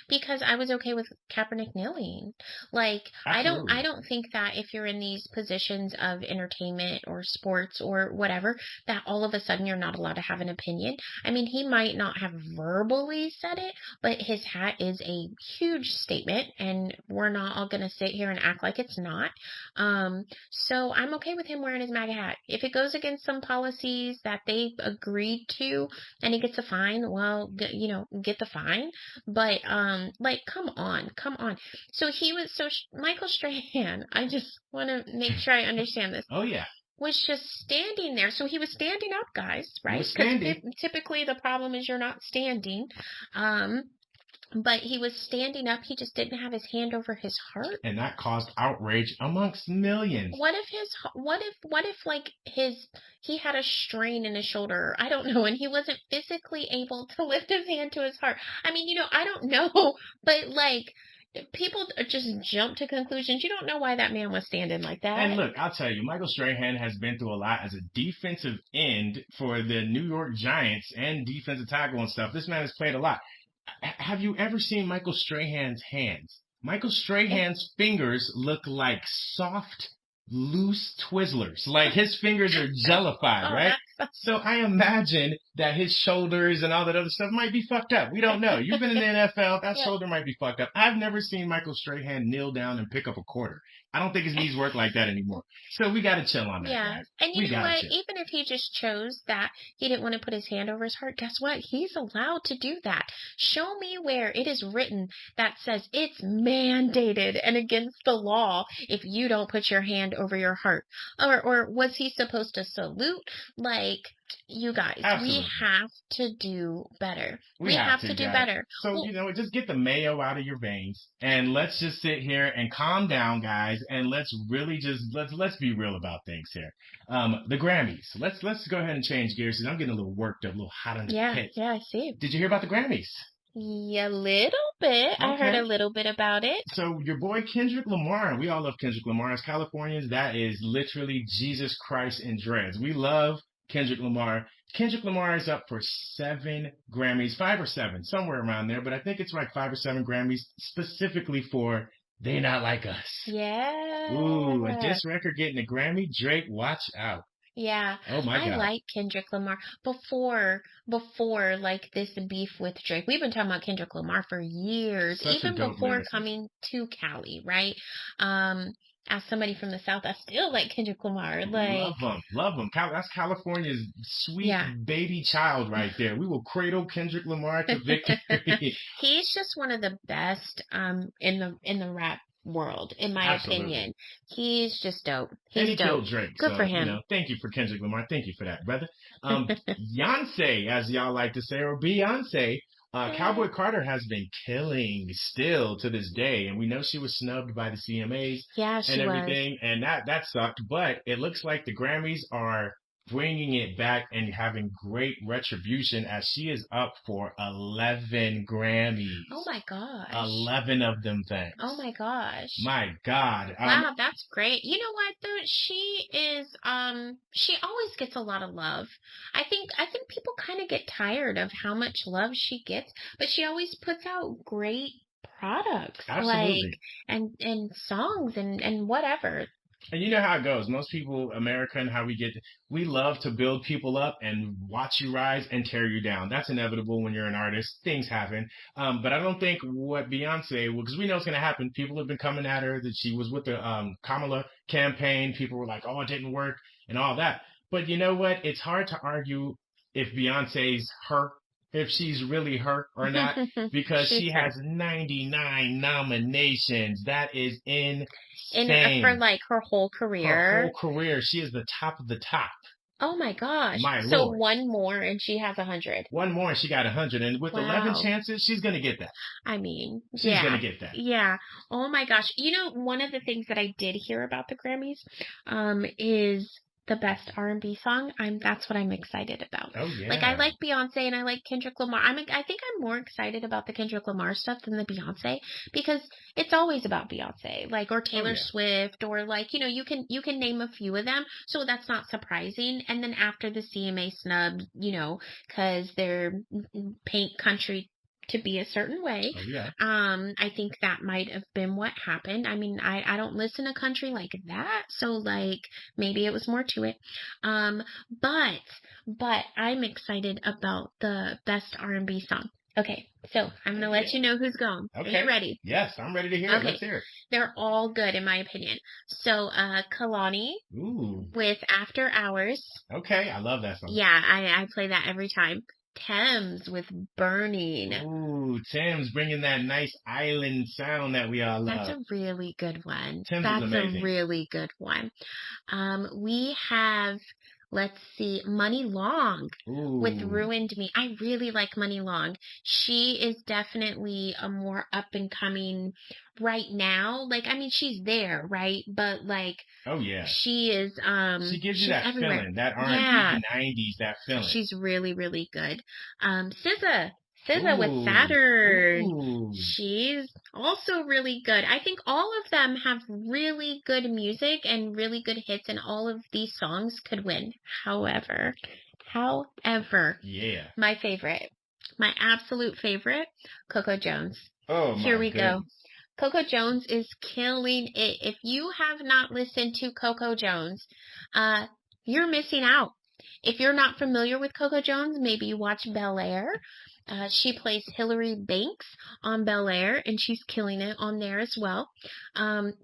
because I was okay with Kaepernick kneeling. Absolutely. I don't think that if you're in these positions of entertainment or sports or whatever, that all of a sudden you're not allowed to have an opinion. I mean, he might not have verbally said it, but his hat is a huge statement, and we're not all going to sit here and act like it's not. So I'm okay with him wearing his MAGA hat. If it goes goes against some policies that they agreed to and he gets a fine, well, get the fine. But, like, come on. So Michael Strahan, I just want to make sure I understand this. Oh, yeah. Was just standing there. So he was standing up, guys, right? Was standing. Typically the problem is you're not standing. But he was standing up. He just didn't have his hand over his heart. And that caused outrage amongst millions. What if like he had a strain in his shoulder? I don't know. And he wasn't physically able to lift his hand to his heart. I mean, I don't know. But like, people just jump to conclusions. You don't know why that man was standing like that. And look, I'll tell you, Michael Strahan has been through a lot as a defensive end for the New York Giants and defensive tackle and stuff. This man has played a lot. Have you ever seen Michael Strahan's hands? Michael Strahan's fingers look like soft, loose Twizzlers. Like his fingers are jellified, right? So I imagine that his shoulders and all that other stuff might be fucked up. We don't know. You've been in the NFL. That shoulder might be fucked up. I've never seen Michael Strahan kneel down and pick up a quarter. I don't think his knees work like that anymore. So we got to chill on that, guys. And you know what? Even if he just chose that he didn't want to put his hand over his heart, guess what? He's allowed to do that. Show me where it is written that says it's mandated and against the law if you don't put your hand over your heart. Or was he supposed to salute? Like, you guys, Absolutely. We have to do better. We have to do guys. better. So, just get the mayo out of your veins and let's just sit here and calm down, guys, and let's really let's be real about things here. The Grammys. Let's go ahead and change gears because I'm getting a little worked up, a little hot on the pit. Yeah, I see. Did you hear about the Grammys? Yeah, a little bit. Okay. I heard a little bit about it. So your boy Kendrick Lamar, we all love Kendrick Lamar. As Californians, that is literally Jesus Christ in dreads. We love Kendrick Lamar. Kendrick Lamar is up for 7 Grammys, 5 or 7, somewhere around there, but I think it's like 5 or 7 Grammys specifically for They Not Like Us. Yeah. Ooh, a diss record getting a Grammy? Drake, watch out. Yeah. Oh my God. I like Kendrick Lamar. Before like this beef with Drake, we've been talking about Kendrick Lamar for years, even before coming to Cali, right? As somebody from the South, I still like Kendrick Lamar. Like, love him. That's California's sweet baby child right there. We will cradle Kendrick Lamar to victory. He's just one of the best in the rap world, in my opinion. He's just dope. And he killed Drake. Good for him. Thank you for Kendrick Lamar. Thank you for that, brother. Beyonce, as y'all like to say, or Beyonce. Cowboy Carter has been killing still to this day, and we know she was snubbed by the CMAs and everything, and that sucked. But it looks like the Grammys are bringing it back and having great retribution as she is up for 11 Grammys. Oh my gosh. 11 of them things. Oh my gosh. My God. Wow, that's great. You know what though? She is she always gets a lot of love. I think people kind of get tired of how much love she gets, but she always puts out great products. Absolutely. Like and songs and whatever. And you know how it goes. Most people, American, we love to build people up and watch you rise and tear you down. That's inevitable when you're an artist. Things happen. But I don't think what Beyonce, because we know it's going to happen. People have been coming at her that she was with the Kamala campaign. People were like, oh, it didn't work and all that. But you know what? It's hard to argue if Beyonce's her, if she's really her or not, because she has 99 nominations. That is insane. For like her whole career. Her whole career. She is the top of the top. Oh my gosh. So one more and she has 100. One more and she got 100. And with 11 chances, she's going to get that. I mean, she's going to get that. Yeah. Oh my gosh. One of the things that I did hear about the Grammys is the best R&B song. That's what I'm excited about. Oh yeah. Like I like Beyonce and I like Kendrick Lamar. I think I'm more excited about the Kendrick Lamar stuff than the Beyonce because it's always about Beyonce, like or Taylor Swift or like you can name a few of them. So that's not surprising. And then after the CMA snub, because they're paint country to be a certain way. Oh, yeah. I think that might have been what happened. I mean, I don't listen to country like that, so like maybe it was more to it. But I'm excited about the best R&B song. Okay, so I'm gonna let you know who's going. Okay. Are you ready? Yes, I'm ready to hear it. Okay. Let's hear it. They're all good in my opinion. So, Kalani Ooh. with After Hours. Okay, I love that song. Yeah, I play that every time. Thames with Burning. Ooh, Tim's bringing that nice island sound that we all love. That's a really good one. Tim's is That's amazing. a really good one. We have, let's see, Money Long with Ooh. Ruined Me. I really like Money Long. She is definitely a more up and coming right now. Like, I mean, she's there, right? But like, Oh yeah. she is, She gives you she's that everywhere. feeling, that R&B, Yeah. the 90s, that feeling. She's really, really good. SZA with Ooh. Saturn. Ooh. She's also really good. I think all of them have really good music and really good hits, and all of these songs could win. However, Yeah. my favorite, my absolute favorite, Coco Jones. Oh my Here we goodness. go. Coco Jones is killing it. If you have not listened to Coco Jones, you're missing out. If you're not familiar with Coco Jones, maybe you watch Bel-Air. She plays Hillary Banks on Bel-Air, and she's killing it on there as well. Fun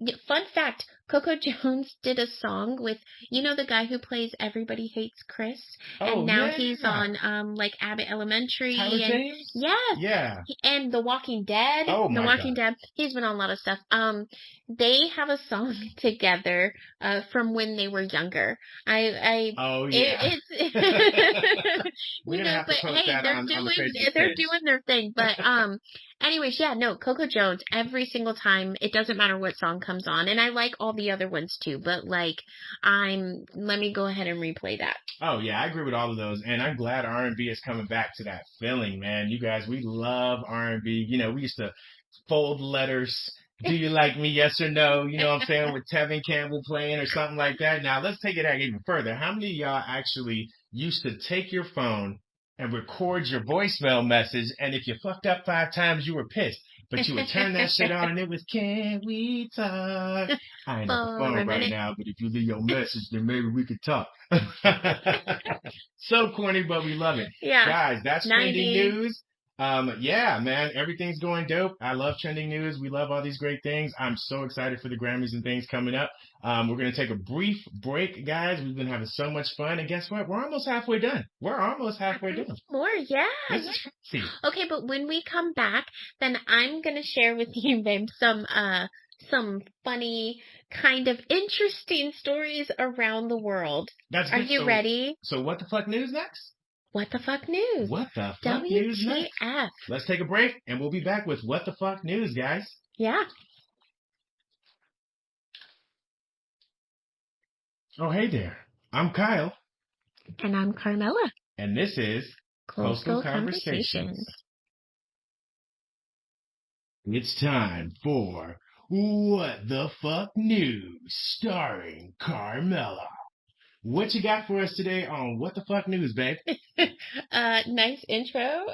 fact, Coco Jones did a song with, you know, the guy who plays Everybody Hates Chris? And now he's on, like, Abbott Elementary. Tyler James? Yes. Yeah. And The Walking Dead. Oh my The Walking God. Dead. He's been on a lot of stuff. They have a song together, from when they were younger. Oh yeah. We're You gonna know, have to but post hey, that on the Facebook they're page. doing their thing. But anyways, yeah, no, Coco Jones, every single time, it doesn't matter what song comes on, and I like all the other ones too. But like, let me go ahead and replay that. Oh yeah, I agree with all of those, and I'm glad R&B is coming back to that feeling, man. You guys, we love R&B. You know, we used to fold letters. Do you like me? Yes or no? You know what I'm saying? With Tevin Campbell playing or something like that. Now let's take it out even further. How many of y'all actually used to take your phone and record your voicemail message, and if you fucked up 5 times, you were pissed, but you would turn that shit on, and it was, can we talk? I ain't on the phone right now, but if you leave your message, then maybe we could talk. So corny, but we love it. Yeah. Guys, that's 90s. trending news. Yeah, man, everything's going dope. I love trending news. We love all these great things. I'm so excited for the Grammys and things coming up. We're going to take a brief break, guys. We've been having so much fun. And guess what? We're almost halfway done. More, yeah. This is crazy. Okay, but when we come back, then I'm going to share with you, babe, some funny, kind of interesting stories around the world. That's Are good. you ready? So what the fuck news next? What the fuck news? What the fuck news next? WTF. Let's take a break, and we'll be back with What the Fuck News, guys. Yeah. Oh, hey there. I'm Kyle. And I'm Carmela. And this is Coastal Conversations. It's time for What the Fuck News, starring Carmela. What you got for us today on What the Fuck News, babe? Nice intro.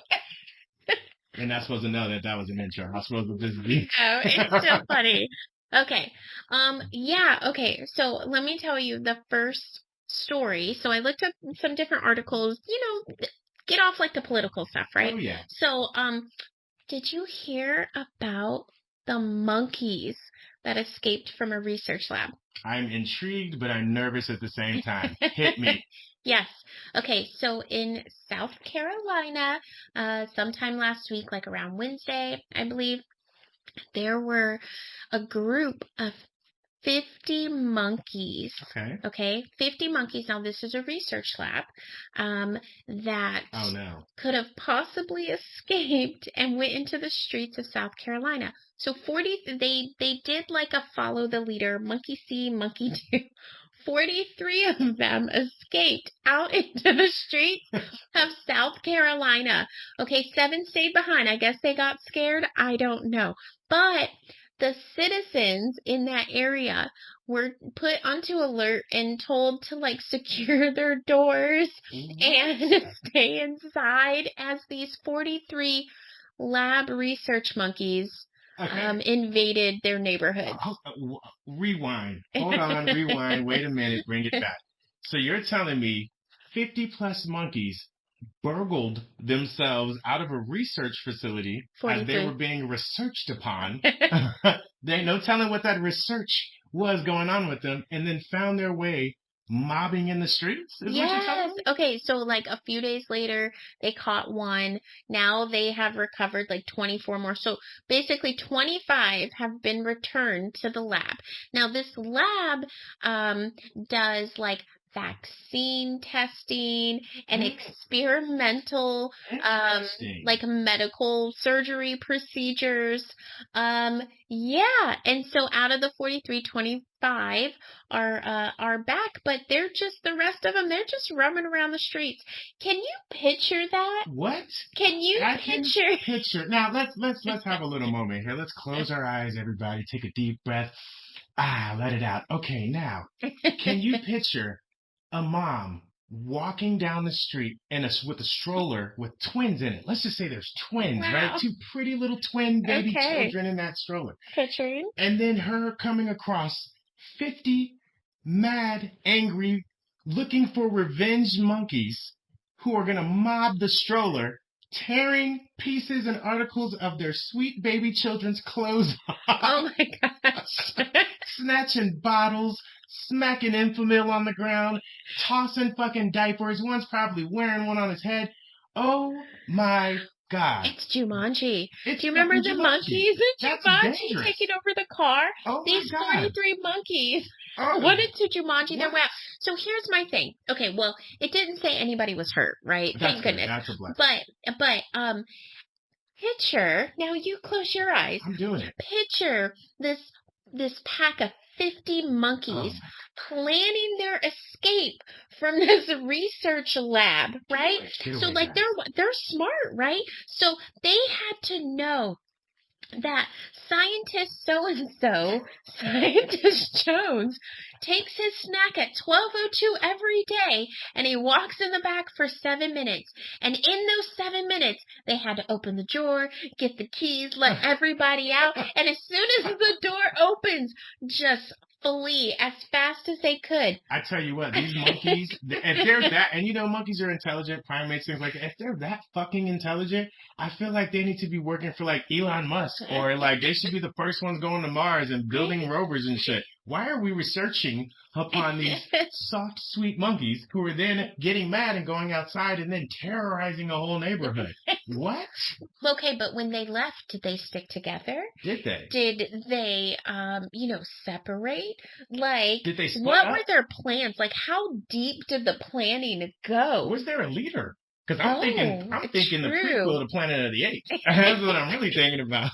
You're not supposed to know that was an intro. I'm supposed to just be. Oh, it's still funny. Okay. Yeah, okay. So let me tell you the first story. So I looked up some different articles, you know, get off like the political stuff, right? Oh, yeah. So, did you hear about the monkeys that escaped from a research lab? I'm intrigued, but I'm nervous at the same time. Hit me. Yes. Okay, so in South Carolina, sometime last week, like around Wednesday, I believe, there were a group of 50 monkeys. Okay, 50 monkeys. Now, this is a research lab that could have possibly escaped and went into the streets of South Carolina. So they did like a follow the leader, monkey see, monkey do. 43 of them escaped out into the streets of South Carolina. Okay, 7 stayed behind. I guess they got scared. I don't know. But the citizens in that area were put onto alert and told to like secure their doors and stay inside as these 43 lab research monkeys invaded their neighborhood. Rewind. Hold on, rewind. Wait a minute. Bring it back. So you're telling me 50 plus monkeys burgled themselves out of a research facility as they 43. were being researched upon. They no telling what that research was going on with them, and then found their way mobbing in the streets. Is what you're Yes. telling me? Okay, so like a few days later, they caught one. Now they have recovered like 24 more. So basically 25 have been returned to the lab. Now this lab does like vaccine testing and experimental Interesting. like medical surgery procedures. Yeah, and so out of the 43, 25 are back, but they're just the rest of them. They're just roaming around the streets. Can you picture that? What? Can you I can picture? picture. Now let's have a little moment here. Let's close our eyes, everybody. Take a deep breath. Let it out. Okay, now can you picture a mom walking down the street with a stroller with twins in it? Let's just say there's twins, Wow. right? Two pretty little twin baby Okay. children in that stroller. Picturing? And then her coming across 50 mad, angry, looking for revenge monkeys who are going to mob the stroller, tearing pieces and articles of their sweet baby children's clothes off. Oh my gosh. Snatching bottles, smacking Enfamil on the ground, tossing fucking diapers. One's probably wearing one on his head. Oh my God. It's Jumanji. It's Do you remember fucking the Jumanji. monkeys in That's Jumanji dangerous. taking over the car? Oh These my God. 43 monkeys. Oh. What did Jumanji? They're What? wow. So here's my thing. Okay, well, it didn't say anybody was hurt, right? That's Thank good. goodness. That's a blessing. But picture, now you close your eyes. I'm doing it. Picture this pack of 50 monkeys planning their escape from this research lab, right? Get So away, like guys. they're smart, right? So they had to know that scientist so-and-so, Scientist Jones, takes his snack at 12:02 every day, and he walks in the back for 7 minutes. And in those 7 minutes, they had to open the door, get the keys, let everybody out, and as soon as the door opens, just flee as fast as they could. I tell you what, these monkeys, if they're that, and you know monkeys are intelligent, primates, things like that, if they're that fucking intelligent, I feel like they need to be working for like Elon Musk, or like they should be the first ones going to Mars and building rovers and shit. Why are we researching upon these soft, sweet monkeys who are then getting mad and going outside and then terrorizing a whole neighborhood? What? Okay, but when they left, did they stick together? Did they? Did they, separate? Like, Did they split what up? were their plans? Like, how deep did the planning go? Was there a leader? Because I'm thinking the true. prequel to Planet of the Apes. That's what I'm really thinking about.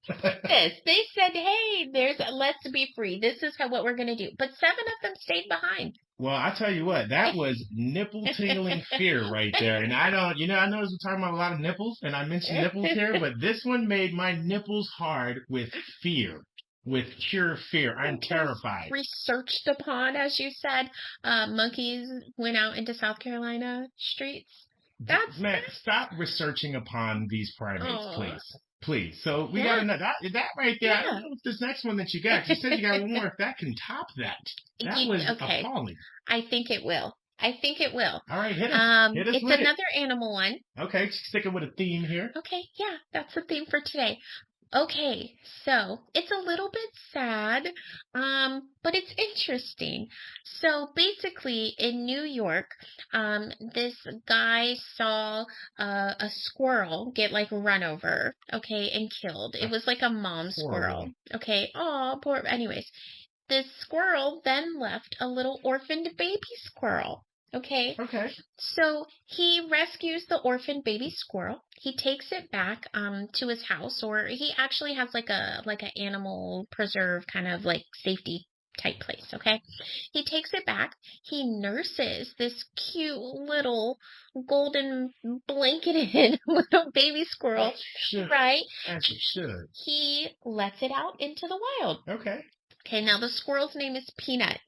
This. They said, hey, let's be free. This is what we're going to do. But 7 of them stayed behind. Well, I tell you what, that was nipple-tingling fear right there. And I noticed we're talking about a lot of nipples, and I mentioned nipples here, but this one made my nipples hard with fear. With pure fear. I'm terrified. Researched upon, as you said, monkeys went out into South Carolina streets. Man, stop researching upon these primates, please. Please. So we Yeah. gotta know that right there. Yeah. I don't know if this next one that you got. You said you got one more. If that can top that, that was appalling. I think it will. All right, hit us. Hit us It's with another animal one. Okay, sticking with a theme here. Okay, yeah, that's the theme for today. Okay, so it's a little bit sad, but it's interesting. So basically, in New York, this guy saw a squirrel get like run over, okay, and killed. It was like a mom squirrel, okay. Oh, poor. Anyways, this squirrel then left a little orphaned baby squirrel. Okay. So he rescues the orphaned baby squirrel. He takes it back to his house, or he actually has like a animal preserve kind of like safety type place, okay? He takes it back. He nurses this cute little golden blanketed little baby squirrel, right? As you should. He lets it out into the wild. Okay. Okay, now the squirrel's name is Peanut.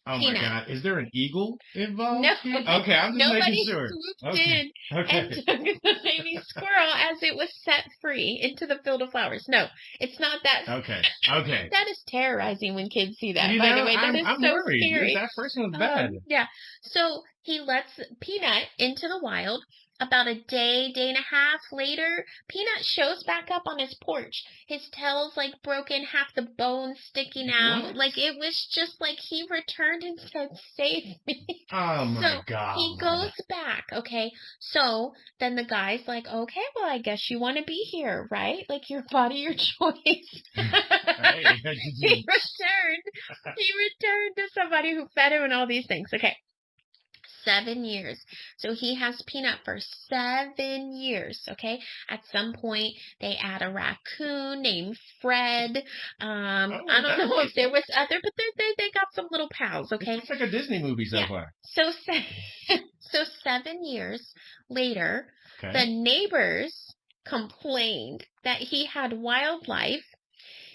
Oh Peanut. my God. Is there an eagle involved? No. here? Okay, I'm just Nobody making sure. swooped Okay. in and took the baby squirrel as it was set free into the field of flowers. No, it's not that. Okay. Okay. That is terrorizing when kids see that, You by know, the way. That is I'm so worried. scary. That first one's bad. Yeah. So he lets Peanut into the wild. About a day and a half later, Peanut shows back up on his porch. His tail's like broken, half the bones sticking out. What? Like it was just like he returned and said, "Save me." Oh my So God. he goes back, okay? So then the guy's like, "Okay, well, I guess you want to be here, right? Like your body, your choice." Hey. He returned to somebody who fed him and all these things. Okay. 7 years. So he has Peanut for 7 years, okay? At some point, they add a raccoon named Fred. I don't know if there was other, but they got some little pals, okay? It's like a Disney movie so Yeah. far. So 7 years later, Okay. the neighbors complained that he had wildlife.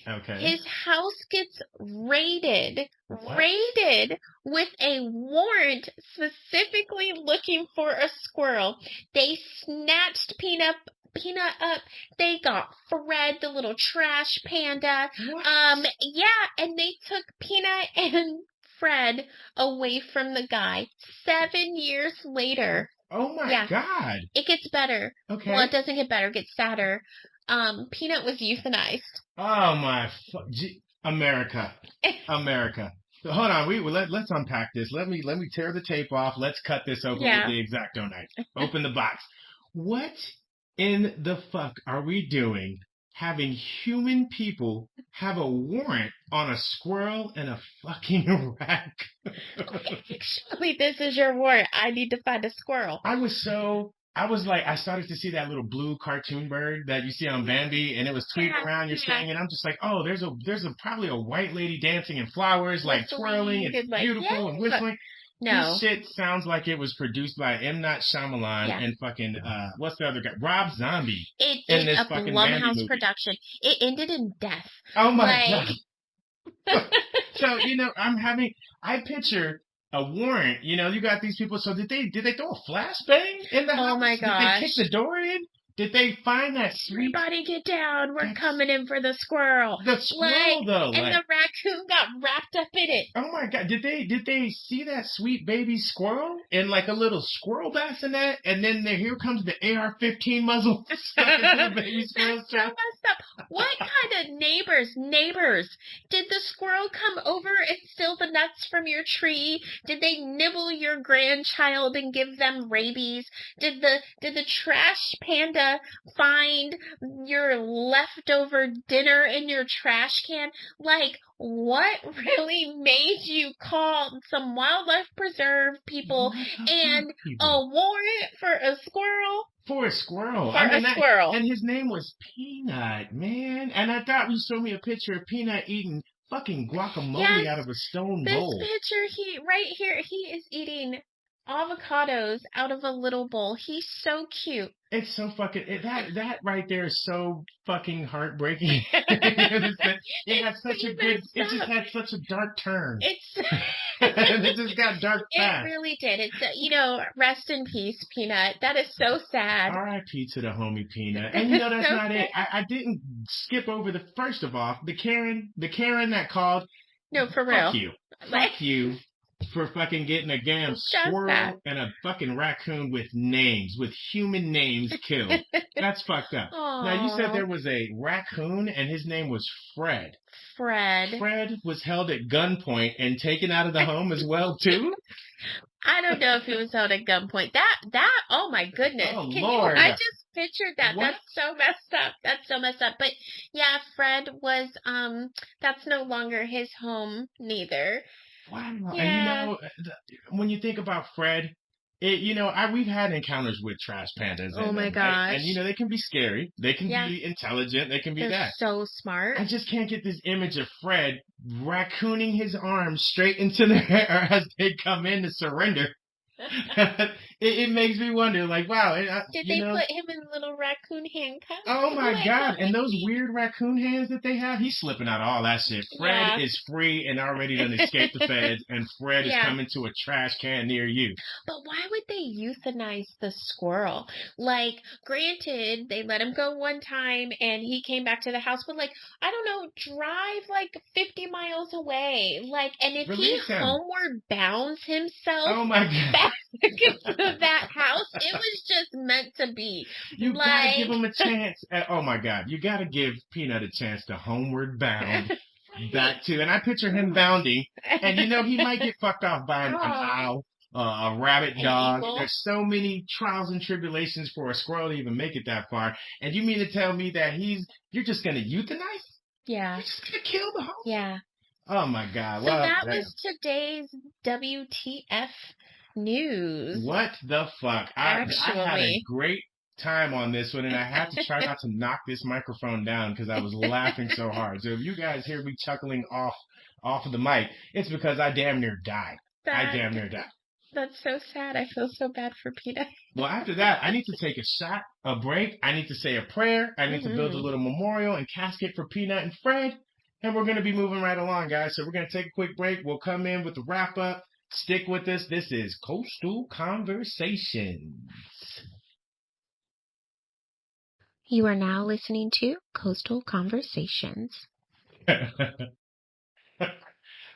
Okay. His house gets raided What? with a warrant specifically looking for a squirrel. They snatched Peanut up. They got Fred, the little trash panda. What? Yeah, and they took Peanut and Fred away from the guy. 7 years later. Oh my Yeah. God. It gets better. Okay. Well, it doesn't get better. It gets sadder. Peanut was euthanized. Oh my America. America. So hold on, let's unpack this. Let me tear the tape off. Let's cut this open with the X-Acto knife. Open the box. What in the fuck are we doing having human people have a warrant on a squirrel and a fucking raccoon? Actually, this is your warrant. I need to find a squirrel. I started to see that little blue cartoon bird that you see on Bambi, and it was tweeting around your thing, and I'm just like, oh, there's probably a white lady dancing in flowers, like twirling, it's beautiful and whistling. No. This shit sounds like it was produced by M. Night Shyamalan and fucking, what's the other guy? Rob Zombie. It in is this a fucking Bambi Blumhouse movie. production. It ended in death. Oh my God. So, I picture a warrant, you got these people. So did they throw a flashbang in the house? Oh my gosh. Did they kick the door in? Did they find that sweet? Everybody get down. We're coming in for the squirrel. The squirrel, though. And the raccoon got wrapped up in it. Oh my God. Did they see that sweet baby squirrel in like a little squirrel bassinet? And then here comes the AR-15 muzzle stuck into the baby squirrel's That's so messed up. What kind of neighbors? Did the squirrel come over and steal the nuts from your tree? Did they nibble your grandchild and give them rabies? Did the trash panda find your leftover dinner in your trash can? Like, what really made you call some wildlife preserve people and a warrant for a squirrel? For a squirrel. Squirrel. And his name was Peanut, man. And I thought you showed me a picture of Peanut eating fucking guacamole out of a stone bowl. This picture, right here, he is eating avocados out of a little bowl. He's so cute. It's so fucking that right there is so fucking heartbreaking. It had such a good. It just had such a dark turn. It just got dark fast. It really did. It's rest in peace, Peanut. That is so sad. R.I.P. to the homie Peanut. And that's so not it. I didn't skip over first of all the Karen that called. No, for real. Fuck you. Fuck you. For fucking getting a damn squirrel and a fucking raccoon with human names killed. That's fucked up. Aww. Now, you said there was a raccoon and his name was Fred. Fred was held at gunpoint and taken out of the home as well, too? I don't know if he was held at gunpoint. Oh my goodness. Oh, Lord. I just pictured that. What? That's so messed up. But yeah, Fred was, that's no longer his home neither. Wow. Yeah. And when you think about Fred, we've had encounters with trash pandas. Oh my gosh. And they can be scary. They can be intelligent. They can be They're so smart. I just can't get this image of Fred raccooning his arms straight into their hair as they come in to surrender. it makes me wonder, like, wow. Did You they know, put him in little raccoon handcuffs? oh my Like, God. And those weird raccoon hands that they have, he's slipping out of all that shit. Fred yeah. is free and already done escaped the feds, and Fred is Yeah. coming to a trash can near you. But why would they euthanize the squirrel? Like, granted, they let him go one time and he came back to the house, but like, I don't know, drive like 50 miles away. Like, and if Release he him. homeward bounds himself Oh my God. back into that house, it was just meant to be. You Like- gotta give him a chance. Oh my God. You gotta give Peanut a chance to homeward bound back to, and I picture him bounding, and you know, he might get fucked off by an owl, a rabbit An dog. eagle. There's so many trials and tribulations for a squirrel to even make it that far. And you mean to tell me that you're just gonna euthanize? Yeah. You're just gonna kill the whole? Yeah. Oh my God. So Well, that was today's WTF news. what the fuck? I had a Actually. great time on this one, and I had to try not to knock this microphone down because I was laughing so hard. So if you guys hear me chuckling off of the mic, it's because I damn near died. I damn near died. That's so sad. I feel so bad for Peanut. Well, after that, I need to take a shot, a break. I need to say a prayer. I need to build a little memorial and casket for Peanut and Fred. And we're going to be moving right along, guys. So we're going to take a quick break. We'll come in with the wrap up. Stick with us. This is Coastal Conversations. You are now listening to Coastal Conversations.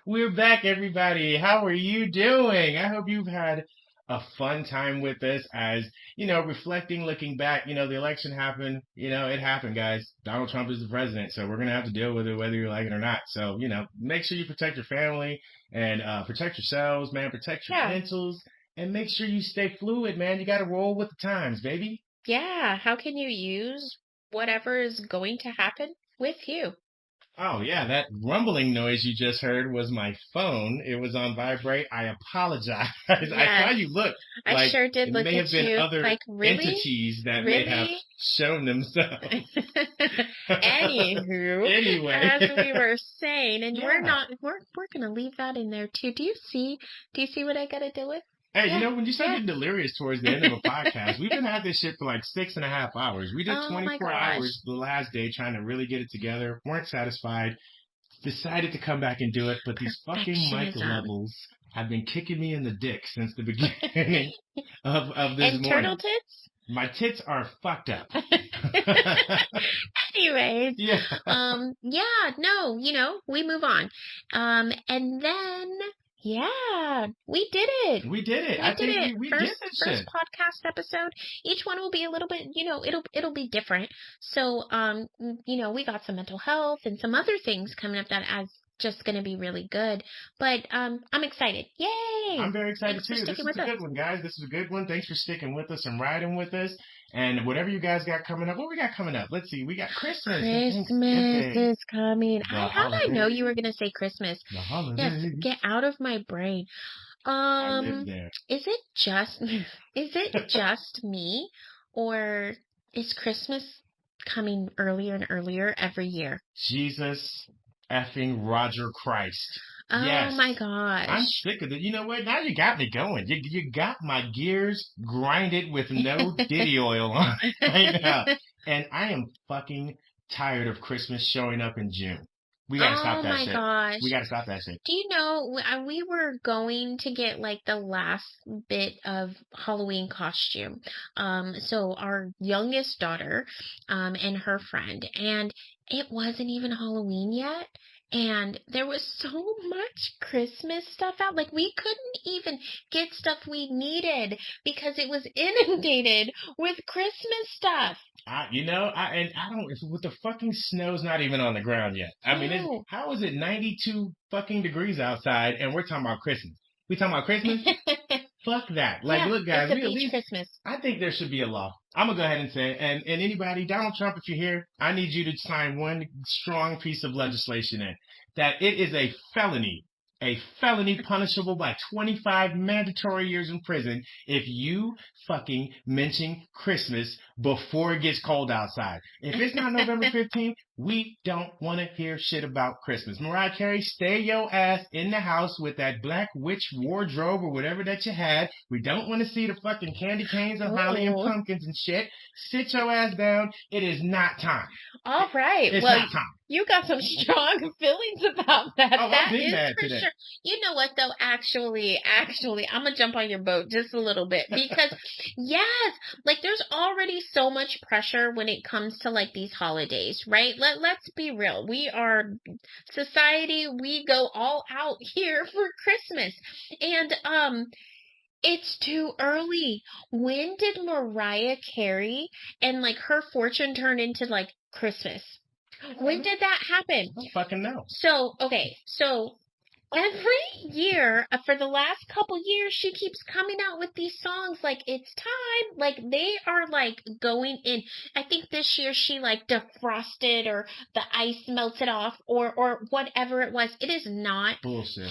We're back, everybody. How are you doing? I hope you've had a fun time with us as, you know, reflecting, looking back. You know, the election happened. You know, it happened, guys. Donald Trump is the president, so we're going to have to deal with it whether you like it or not. So, you know, make sure you protect your family and protect yourselves, man. Protect your mentals and make sure you stay fluid, man. You got to roll with the times, baby. Yeah. How can you use whatever is going to happen with you? Oh, yeah, that rumbling noise you just heard was my phone. It was on vibrate. I apologize. Yes. I saw you look. I sure did look It may at have been you. other Like, really? entities that may have Really? shown themselves. Anywho, Anyway. as we were saying, and Yeah. we're gonna leave that in there too. Do you see what I gotta deal with? Hey, Yeah. you know, when you start getting delirious towards the end of a podcast, we've been at this shit for like 6.5 hours. We did Oh my 24 gosh. hours the last day trying to really get it together. Weren't satisfied. Decided to come back and do it, but these fucking mic Perfectionism. levels have been kicking me in the dick since the beginning of this And morning. turtle tits? My tits are fucked up. Anyways, Yeah. yeah, no, we move on. And then, yeah, we did it. We did it. We I did think it. we did First this shit. podcast episode. Each one will be a little bit, it'll be different. So, we got some mental health and some other things coming up that is just going to be really good. But I'm excited. Yay! I'm very excited Thanks for too. This sticking is with a us. good one, guys. This is a good one. Thanks for sticking with us and riding with us. And whatever you guys got coming up, what we got coming up? Let's see. We got Christmas. Christmas is coming. The How did I know holidays. you were going to say Christmas? The holidays. Yes, get out of my brain. I live there. Is it just me, or is Christmas coming earlier and earlier every year? Jesus effing Roger Christ. Oh Yes. my gosh. I'm sick of it. You know what? Now you got me going. You got my gears grinded with no Diddy oil on right now. And I am fucking tired of Christmas showing up in June. We gotta stop that shit. Oh my gosh. We gotta stop that shit. Do you know, we were going to get like the last bit of Halloween costume. So our youngest daughter, and her friend, and it wasn't even Halloween yet. And there was so much Christmas stuff out. Like, we couldn't even get stuff we needed because it was inundated with Christmas stuff. I don't, with the fucking snow's not even on the ground yet. I mean, No. how is it 92 fucking degrees outside and we're talking about Christmas? We talking about Christmas? Fuck that. Like, Yeah, look, guys, it's a we at beach least, Christmas. I think there should be a law. I'm gonna go ahead and say it. And anybody, Donald Trump, if you're here, I need you to sign one strong piece of legislation in that it is a felony punishable by 25 mandatory years in prison if you fucking mention Christmas before it gets cold outside. If it's not November 15th, We don't want to hear shit about Christmas. Mariah Carey, stay your ass in the house with that black witch wardrobe or whatever that you had. We don't want to see the fucking candy canes and holly and pumpkins and shit. Sit your ass down. It is not time. All right. It's well, not time. You got some strong feelings about that. Oh, That I'm big is mad for today. sure. You know what though? Actually, I'm gonna jump on your boat just a little bit because yes, like there's already so much pressure when it comes to like these holidays, right? Let's be real. We are society. We go all out here for Christmas, and it's too early. When did Mariah Carey and like her fortune turn into like Christmas? When did that happen? I don't fucking know. So every year, for the last couple years, she keeps coming out with these songs like it's time. Like they are like going in. I think this year she like defrosted or the ice melted off or whatever it was. It is not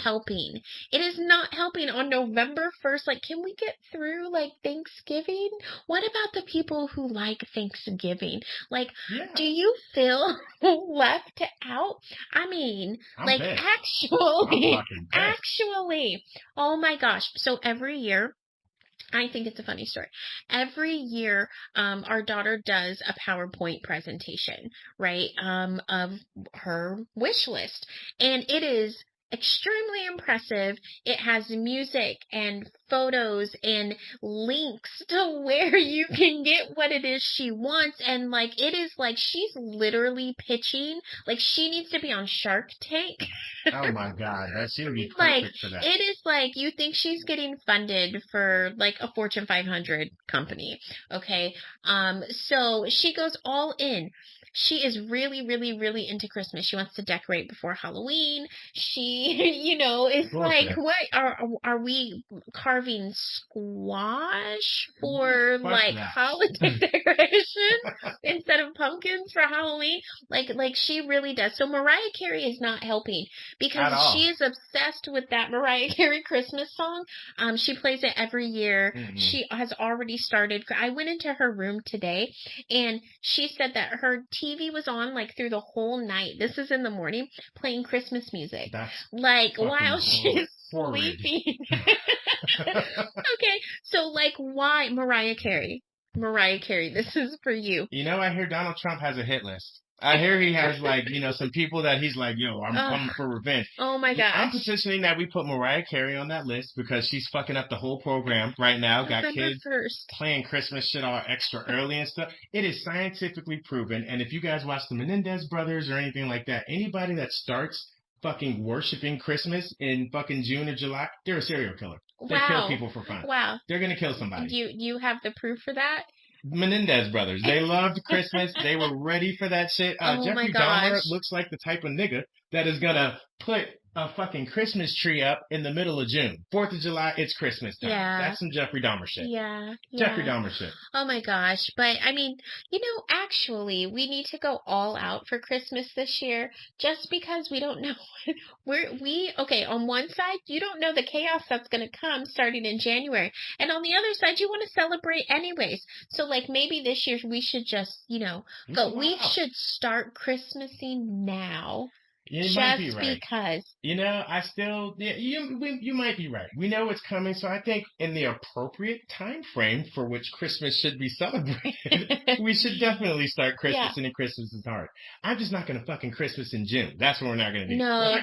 helping. It is not helping on November 1st. Like, can we get through like Thanksgiving? What about the people who like Thanksgiving? Like, do you feel left out? I mean, I'm like pissed. Actually, oh my gosh. So every year, I think it's a funny story. Every year, our daughter does a PowerPoint presentation, right, of her wish list. And it is extremely impressive. It has music and photos and links to where you can get what it is she wants. And like, it is like she's literally pitching, like she needs to be on Shark Tank. Oh my God, she would be perfect for that. It is like you think she's getting funded for like a Fortune 500 company. Okay. So she goes all in. She is really, really, really into Christmas. She wants to decorate before Halloween. She, you know, is like, what are we carving squash for like holiday decoration instead of pumpkins for Halloween? Like she really does. So Mariah Carey is not helping because she is obsessed with that Mariah Carey Christmas song. She plays it every year. Mm-hmm. She has already started. I went into her room today and she said that her TV was on like through the whole night. This is in the morning playing Christmas music. That's like while she's sleeping. Okay, so like why Mariah Carey? Mariah Carey, this is for you. You know, I hear Donald Trump has a hit list. I hear he has like, you know, some people that he's like, yo, I'm coming for revenge. Oh my gosh. I'm petitioning that we put Mariah Carey on that list because she's fucking up the whole program right now. Got kids playing Christmas shit all extra early and stuff. It is scientifically proven. And if you guys watch the Menendez brothers or anything like that, anybody that starts fucking worshiping Christmas in fucking June or July, they're a serial killer. They kill people for fun. Wow. They're going to kill somebody. You have the proof for that? Menendez brothers. They loved Christmas. They were ready for that shit. Jeffrey Dahmer looks like the type of nigga that is gonna put a fucking Christmas tree up in the middle of June. 4th of July, it's Christmas time. Yeah. That's some Jeffrey Dahmer shit. Yeah. Jeffrey Dahmer shit. Oh my gosh. But I mean, you know, actually, we need to go all out for Christmas this year just because we don't know. Okay, on one side, you don't know the chaos that's going to come starting in January. And on the other side, you want to celebrate anyways. So like maybe this year we should just, you know, we should start Christmasing now. You might be right. Because. You know, you might be right. We know it's coming, so I think in the appropriate time frame for which Christmas should be celebrated, we should definitely start Christmasing, and Christmas is hard. I'm just not going to fucking Christmas in June. That's what we're not going to do. No,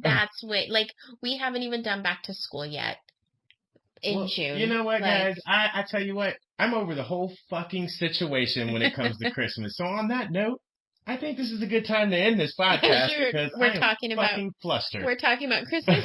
that's way, like, we haven't even done back to school yet in June. You know what, guys? I tell you what, I'm over the whole fucking situation when it comes to Christmas. So on that note, I think this is a good time to end this podcast because we're talking about flustered. We're talking about Christmas.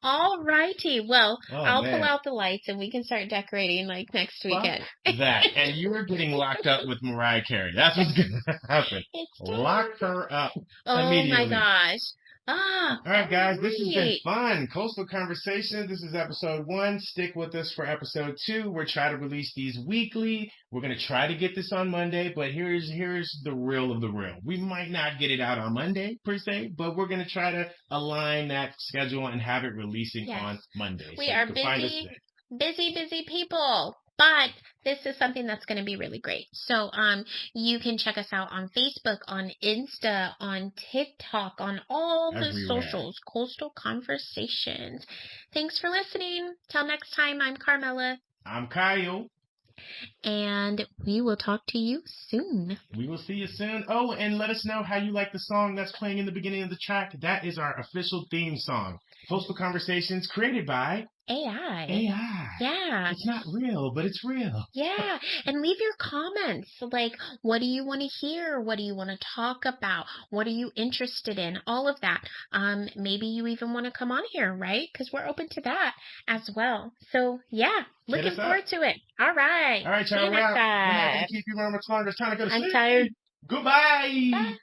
All righty. Well, I'll pull out the lights and we can start decorating like next weekend. That. And you are getting locked up with Mariah Carey. That's what's going to happen. Lock her up immediately. Oh my gosh. All right, guys, this has been fun. Coastal Conversations. This is episode 1. Stick with us for episode 2. We're trying to release these weekly. We're going to try to get this on Monday, but here's the real of the real. We might not get it out on Monday, per se, but we're going to try to align that schedule and have it releasing on Monday. We are busy people. But this is something that's going to be really great. So you can check us out on Facebook, on Insta, on TikTok, on all the Everywhere. socials, Coastal Conversations. Thanks for listening. Till next time, I'm Carmela. I'm Kyle. And we will talk to you soon. We will see you soon. Oh, and let us know how you like the song that's playing in the beginning of the track. That is our official theme song. Coastal Conversations, created by AI. AI. Yeah. It's not real, but it's real. Yeah. And leave your comments. Like, what do you want to hear? What do you want to talk about? What are you interested in? All of that. Maybe you even want to come on here, right? Because we're open to that as well. So, yeah. Looking forward to it. All right. All right, y'all. We're not going to keep you around much longer. It's time to go to sleep. I'm tired. Goodbye. Bye.